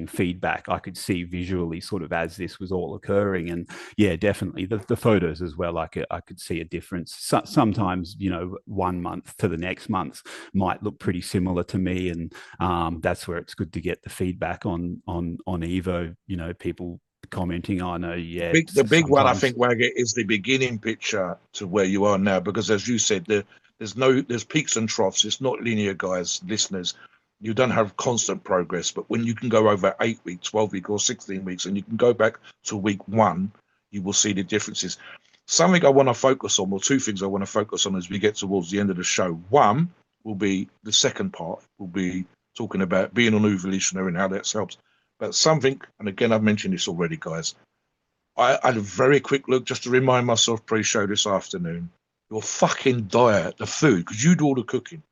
feedback. I could see visually sort of as this was all occurring. And yeah, definitely the photos as well. I could see a difference. Sometimes, 1 month to the next month might look pretty similar to me. And that's where it's good to get the feedback on EVO, people commenting, "I know, yeah, The big one, I sometimes." think, Waggat, is the beginning picture to where you are now, because as you said, there's peaks and troughs. It's not linear, guys, listeners. You don't have constant progress, but when you can go over 8 weeks, 12 weeks, or 16 weeks, and you can go back to week one, you will see the differences. Something I want to focus on, or two things I want to focus on as we get towards the end of the show. One will be the second part, will be talking about being on Evolutionary and how that helps. But something, and again, I've mentioned this already, guys. I had a very quick look just to remind myself pre-show this afternoon. Your fucking diet, the food, because you do all the cooking.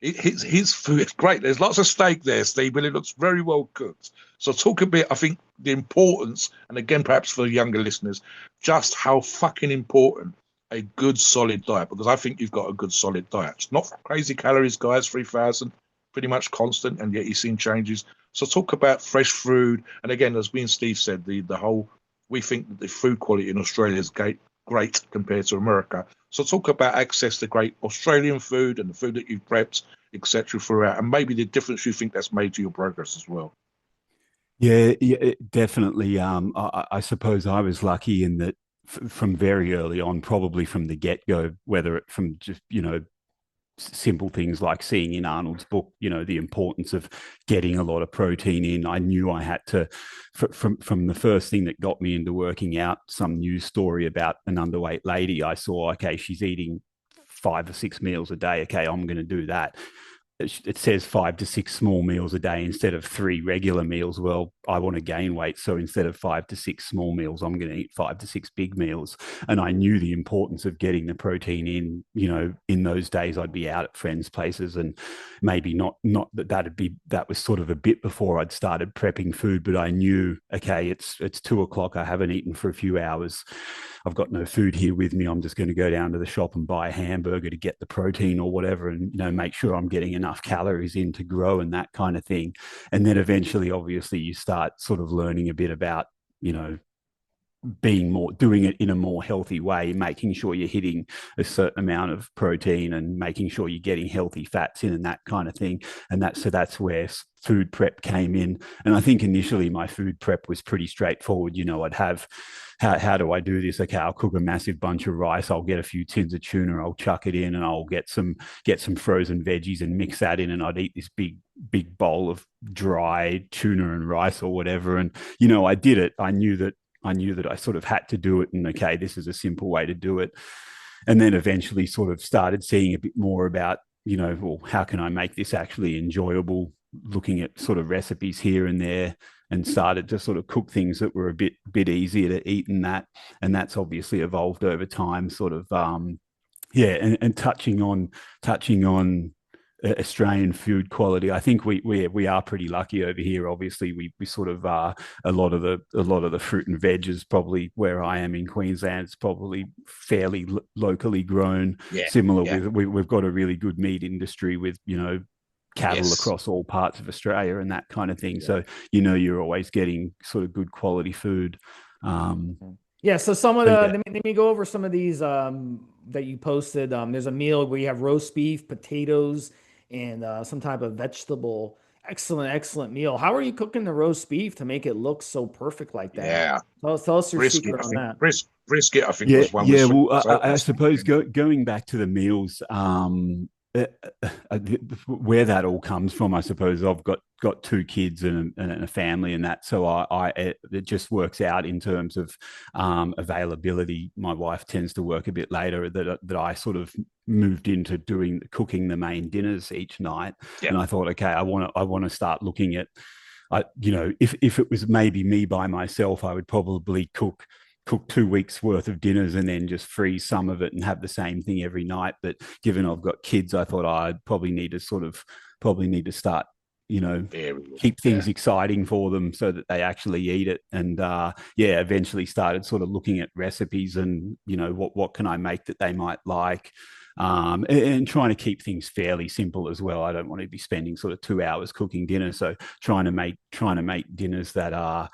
His food is great. There's lots of steak there, Steve, but it looks very well cooked. So talk a bit, I think, the importance, and again, perhaps for younger listeners, just how fucking important a good solid diet, because I think you've got a good solid diet. It's not crazy calories, guys, 3,000, pretty much constant, and yet you've seen changes. So talk about fresh food. And again, as me and Steve said, the whole, we think that the food quality in Australia is great compared to America. So talk about access to great Australian food and the food that you've prepped, etc. throughout, and maybe the difference you think that's made to your progress as well. Yeah, yeah, definitely. I suppose I was lucky in that from very early on, probably from the get go, whether it from just, simple things like seeing in Arnold's book, the importance of getting a lot of protein in. I knew I had to, from the first thing that got me into working out, some news story about an underweight lady. I saw, okay, she's eating 5 or 6 meals a day. Okay, I'm going to do that. It says 5 to 6 small meals a day instead of 3 regular meals. Well, I want to gain weight. So instead of 5 to 6 small meals, I'm going to eat 5 to 6 big meals. And I knew the importance of getting the protein in, in those days I'd be out at friends' places, and maybe not that was sort of a bit before I'd started prepping food, but I knew, okay, it's 2 o'clock. I haven't eaten for a few hours. I've got no food here with me. I'm just going to go down to the shop and buy a hamburger to get the protein or whatever, and make sure I'm getting enough calories in to grow and that kind of thing. And then eventually, obviously, you start sort of learning a bit about, doing it in a more healthy way, making sure you're hitting a certain amount of protein and making sure you're getting healthy fats in and that kind of thing. And that's where food prep came in. And I think initially my food prep was pretty straightforward. I'd have, how do I do this? Okay, I'll cook a massive bunch of rice. I'll get a few tins of tuna. I'll chuck it in, and I'll get some frozen veggies and mix that in. And I'd eat this big bowl of dry tuna and rice or whatever. And I did it. I knew that I sort of had to do it, and okay, this is a simple way to do it. And then eventually sort of started seeing a bit more about, well, how can I make this actually enjoyable, looking at sort of recipes here and there, and started to sort of cook things that were a bit easier to eat, and that's obviously evolved over time, sort of, yeah. And touching on Australian food quality, I think we are pretty lucky over here. Obviously, we sort of are. A lot of the fruit and veg is probably, where I am in Queensland, it's probably fairly locally grown. Yeah, Similar yeah, with, we've got a really good meat industry with, cattle yes, across all parts of Australia and that kind of thing. yeah. So you're always getting sort of good quality food. Um, Yeah, so some of So the yeah, let me go over some of these that you posted. There's a meal where you have roast beef, potatoes, and some type of vegetable. Excellent, excellent meal. How are you cooking the roast beef to make it look so perfect like that? Yeah, Tell us your brisket. secret I on think that. brisket. I think yeah, was one with yeah. sweet Well, potato. I suppose going back to the meals, uh, where that all comes from, I suppose I've got two kids and a family and that, so it just works out in terms of availability. My wife tends to work a bit later. That I sort of moved into doing cooking the main dinners each night, Yeah, and I thought, okay, I want to start looking at if it was maybe me by myself, I would probably cook 2 weeks worth of dinners and then just freeze some of it and have the same thing every night. But given I've got kids, I thought I'd probably need to start, you know, very keep yeah. things exciting for them so that they actually eat it. And yeah, eventually started sort of looking at recipes and what can I make that they might like. And trying to keep things fairly simple as well. I don't want to be spending sort of 2 hours cooking dinner, so trying to make dinners that are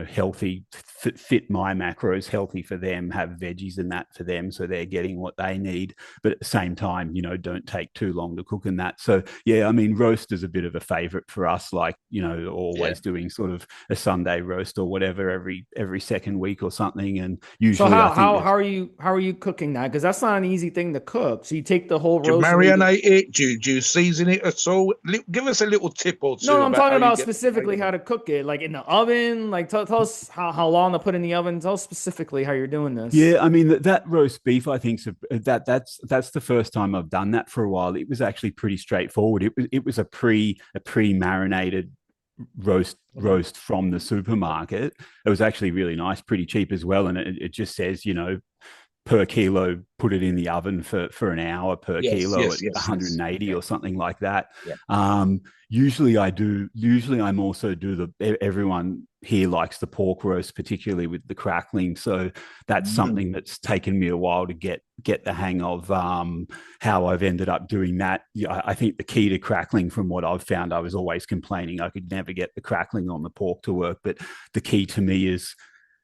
healthy, fit my macros, healthy for them, have veggies and that for them, so they're getting what they need, but at the same time, don't take too long to cook in that. So yeah, I mean, roast is a bit of a favorite for us, like, Yeah. always doing sort of a Sunday roast or whatever every second week or something. And So usually I how think how that, how are you cooking that? Because that's not an easy thing to cook. So you take the whole Do you roast and leave it. marinate it? Do you season it at all? Give us a little tip or No, two no, I'm about talking how you about get the specifically flavor. how to cook it, like in the oven. Like tell us how long to put in the oven. Tell us specifically how you're doing this. yeah, I mean that roast beef, I think that's the first time I've done that for a while. It was actually pretty straightforward. It was a pre marinated roast from the supermarket. It was actually really nice, pretty cheap as well, and it just says, per kilo, put it in the oven for an hour per Yes, kilo at yes, yes, yes. 180 Yeah, or something like that. yeah. Usually I'm also everyone here likes the pork roast, particularly with the crackling. So that's Mm. something that's taken me a while to get the hang of. How I've ended up doing that. Yeah, I think the key to crackling, from what I've found, I was always complaining I could never get the crackling on the pork to work, but the key to me is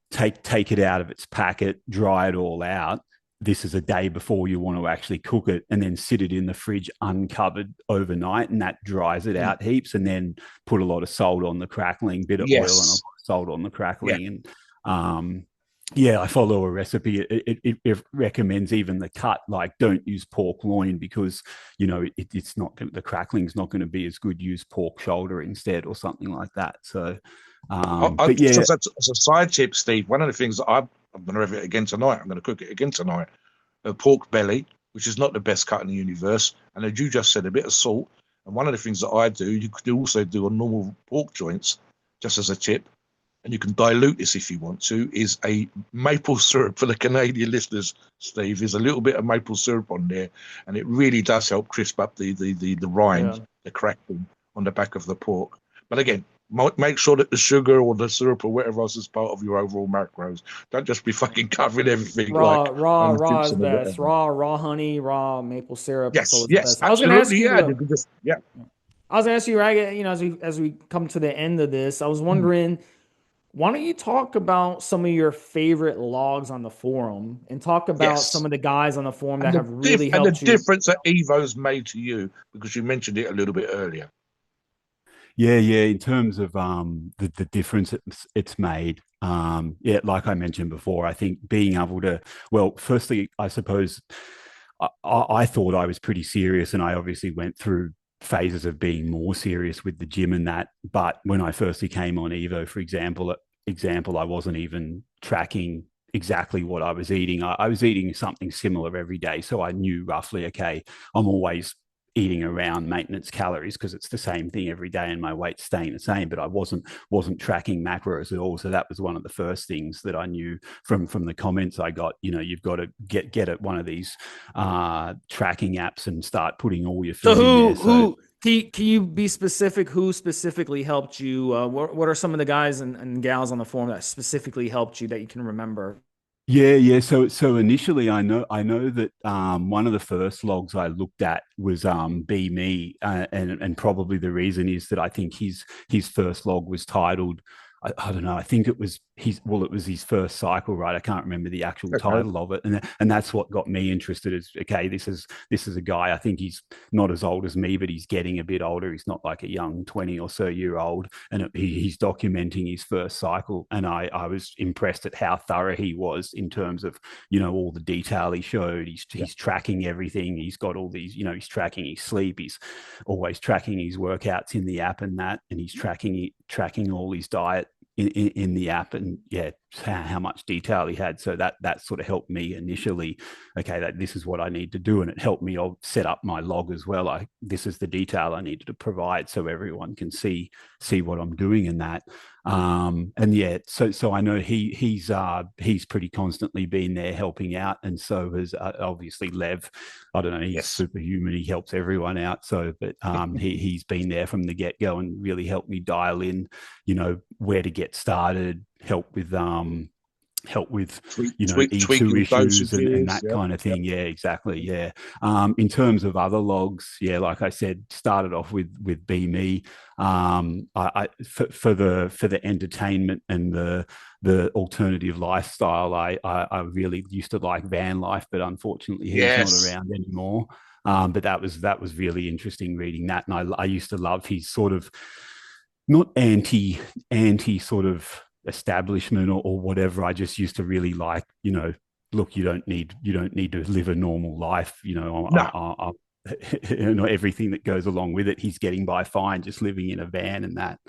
take it out of its packet, dry it all out. This is a day before you want to actually cook it, and then sit it in the fridge uncovered overnight, and that dries it Mm. out heaps. And then put a lot of salt on the crackling, bit of oil and a lot Yes. of salt on the Yeah. crackling. And yeah, I follow a recipe. It recommends even the cut, like don't use pork loin, because it's not, the crackling's not going to be as good. Use pork shoulder instead, or something like that. So, but Just yeah, as a side tip, Steve, one of the things that I'm going to have it again tonight. I'm going to cook it again tonight. A pork belly, which is not the best cut in the universe, and as you just said, a bit of salt. And one of the things that I do, you could also do on normal pork joints, just as a tip, and you can dilute this if you want to, is a maple syrup for the Canadian listeners, Steve. There's a little bit of maple syrup on there, and it really does help crisp up the rind, Yeah. the crackling on the back of the pork. But again, make sure that the sugar or the syrup or whatever else is part of your overall macros. Don't just be fucking covering everything Raw, like raw, raw is Simpson or best. whatever. Raw honey, raw maple syrup. It's Yes, always the yes, best. I was gonna ask absolutely. you. Yeah, you can just yeah. I was gonna ask you, right? As we come to the end of this, I was wondering, why don't you talk about some of your favorite logs on the forum and talk about some Yes. of the guys on the forum And that the have really and the helped you. difference that Evo's made to you, because you mentioned it a little bit earlier. yeah, yeah. In terms of the difference it's made, yeah, like I mentioned before, I think being able to, well, firstly, I suppose I thought I was pretty serious, and I obviously went through phases of being more serious with the gym and that. But when I firstly came on Evo, for example, I wasn't even tracking exactly what I was eating. I was eating something similar every day, so I knew roughly, okay, I'm always eating around maintenance calories because it's the same thing every day and my weight's staying the same, but I wasn't tracking macros at all. So that was one of the first things that I knew from the comments I got. You've got to get at one of these tracking apps and start putting all your So food in there. So who can you be specific? Who specifically helped you? What are some of the guys and gals on the forum that specifically helped you that you can remember? yeah, yeah. So initially, I know that one of the first logs I looked at was Be Me, and probably the reason is that I think his first log was titled I don't know. I think it was it was his first cycle, right? I can't remember the actual Okay. title of it, and that's what got me interested. Is okay. This is a guy. I think he's not as old as me, but he's getting a bit older. He's not like a young 20 or so year old, and he's documenting his first cycle. And I was impressed at how thorough he was in terms of all the detail he showed. He's tracking everything. He's got all these. He's tracking his sleep. He's always tracking his workouts in the app and he's tracking all his diet in the app, and how much detail he had. So that sort of helped me initially. Okay, that this is what I need to do, and it helped me. I'll set up my log as well. This is the detail I needed to provide so everyone can see what I'm doing in that. And so I know he's pretty constantly been there helping out, and so has obviously Lev. I don't know, he's Yes. superhuman. He helps everyone out. So, but he's been there from the get go and really helped me dial in, where to get started, help with E2 Tweaking issues and dosages. that Yep. kind of Yep. thing. Yeah, exactly. Yeah. In terms of other logs, like I said, started off with Be Me. For the entertainment and the alternative lifestyle, I really used to like van life, but unfortunately he's not Yes. around anymore. But that was really interesting reading that, and I used to love his sort of not anti sort of establishment or whatever. I just used to really like, look, you don't need to live a normal life. No. Everything that goes along with it. He's getting by fine just living in a van, and that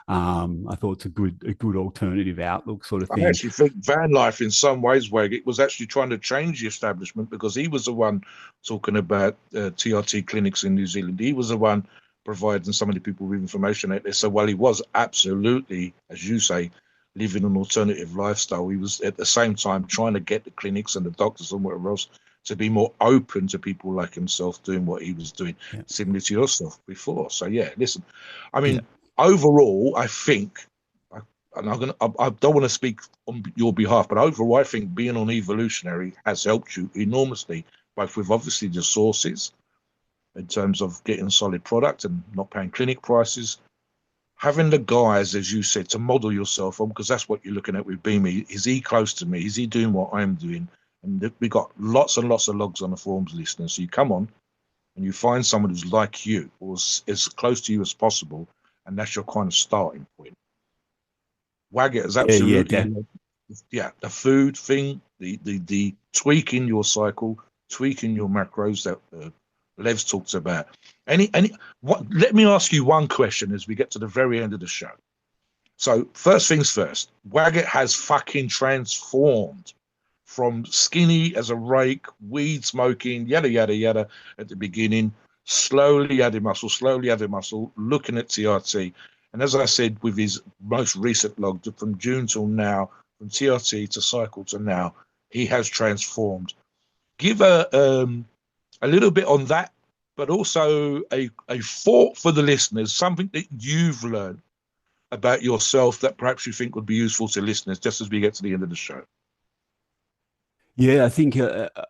I thought it's a good alternative outlook sort of I thing. actually think van life, in some ways, Waggat was actually trying to change the establishment, because he was the one talking about TRT clinics in New Zealand. He was the one providing some of the people with information out there. So while he was absolutely, as you say, living an alternative lifestyle, he was at the same time trying to get the clinics and the doctors and whatever else to be more open to people like himself doing what he was doing, Yeah, similar to yourself before. So yeah, listen, I yeah, mean, overall, I think, and I don't want to speak on your behalf, but overall, I think being on Evolutionary has helped you enormously, both with obviously the sources in terms of getting solid product and not paying clinic prices, having the guys, as you said, to model yourself on, because that's what you're looking at with Beamy. Is he close to me? Is he doing what I'm doing? And we got lots and lots of logs on the forums, listeners. So you come on and you find someone who's like you or as close to you as possible, and that's your kind of starting point. Wagget is yeah, yeah, absolutely, yeah, the food thing, the tweaking your cycle, tweaking your macros that Lev's talked about. What? Let me ask you one question as we get to the very end of the show. So first things first, Wagget has fucking transformed from skinny as a rake, weed smoking, yada yada yada at the beginning, slowly adding muscle, looking at TRT. And as I said, with his most recent log from June till now, from TRT to cycle to now, he has transformed. Give a little bit on that, but also a thought for the listeners, something that you've learned about yourself that perhaps you think would be useful to listeners just as we get to the end of the show. Yeah, I think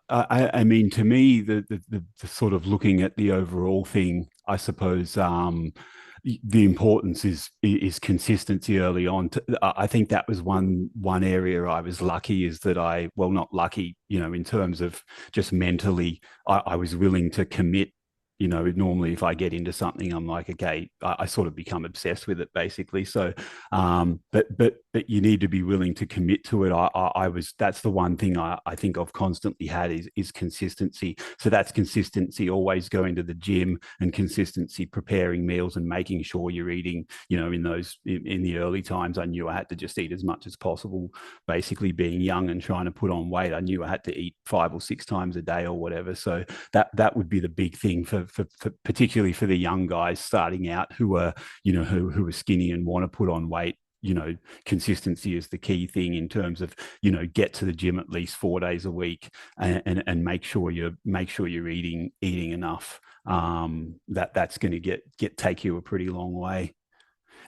I mean, to me, the sort of looking at the overall thing, I suppose, the importance is consistency early on. I think that was one area I was lucky, is that not lucky, in terms of just mentally, I was willing to commit. Normally if I get into something, I'm like, okay, I sort of become obsessed with it basically. So, but you need to be willing to commit to it. That's the one thing I think I've constantly had is consistency. So that's consistency, always going to the gym, and consistency preparing meals and making sure you're eating, in the early times, I knew I had to just eat as much as possible. Basically being young and trying to put on weight, I knew I had to eat 5 or 6 times a day or whatever. So that would be the big thing for particularly for the young guys starting out who are who are skinny and want to put on weight. Consistency is the key thing in terms of get to the gym at least 4 days a week, and make sure you're eating enough. That's going to take you a pretty long way.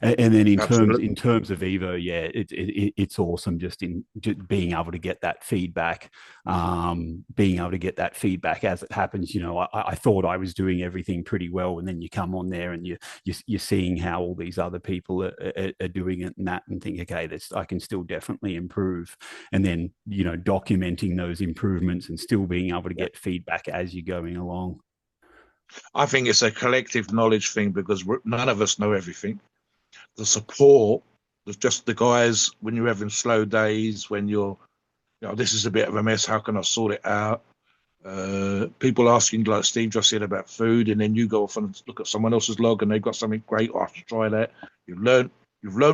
And then Absolutely. in terms of Evo, yeah, it's awesome just in just being able to get that feedback, being able to get that feedback as it happens. You know, I thought I was doing everything pretty well, and then you come on there and you're seeing how all these other people are doing it and that, and think, okay, this I can still definitely improve. And then documenting those improvements and still being able to Yeah. get feedback as you're going along. I think it's a collective knowledge thing because none of us know everything. The support, just the guys when you're having slow days, when this is a bit of a mess, how can I sort it out? People asking, like Steve just said, about food, and then you go off and look at someone else's log and they've got something great. Oh, I should try that. You've learned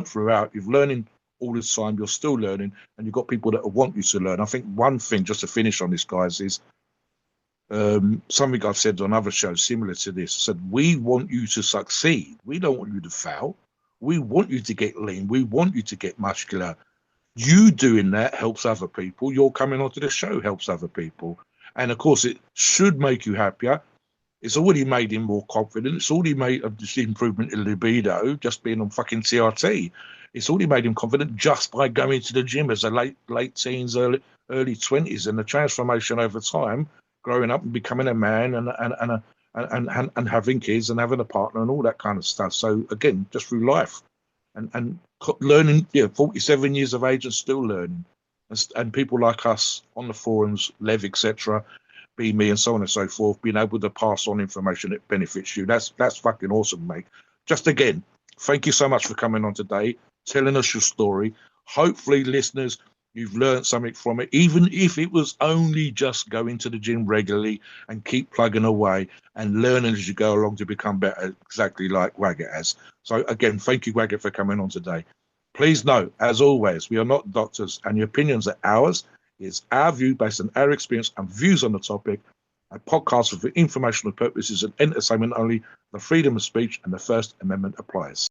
throughout, you've learning all this time, you're still learning, and you've got people that want you to learn. I think one thing, just to finish on this, guys, is something I've said on other shows similar to this. I said, we want you to succeed. We don't want you to fail. We want you to get lean. We want you to get muscular. You doing that helps other people. You're coming onto the show helps other people. And of course, it should make you happier. It's already made him more confident. It's already made this improvement in libido just being on fucking TRT. It's already made him confident just by going to the gym as a late teens, early 20s, and the transformation over time, growing up and becoming a man and having kids and having a partner and all that kind of stuff. So again, just through life and learning, 47 years of age and still learning. And people like us on the forums, Lev, etc., Be Me, and so on and so forth, being able to pass on information that benefits you. That's fucking awesome, mate. Just again, thank you so much for coming on today, telling us your story. Hopefully, listeners, you've learned something from it, even if it was only just going to the gym regularly and keep plugging away and learning as you go along to become better, exactly like Waggat has. So again, thank you, Waggat, for coming on today. Please note, as always, we are not doctors and your opinions are ours. It's our view based on our experience and views on the topic. A podcast for informational purposes and entertainment only. The freedom of speech and the First Amendment applies.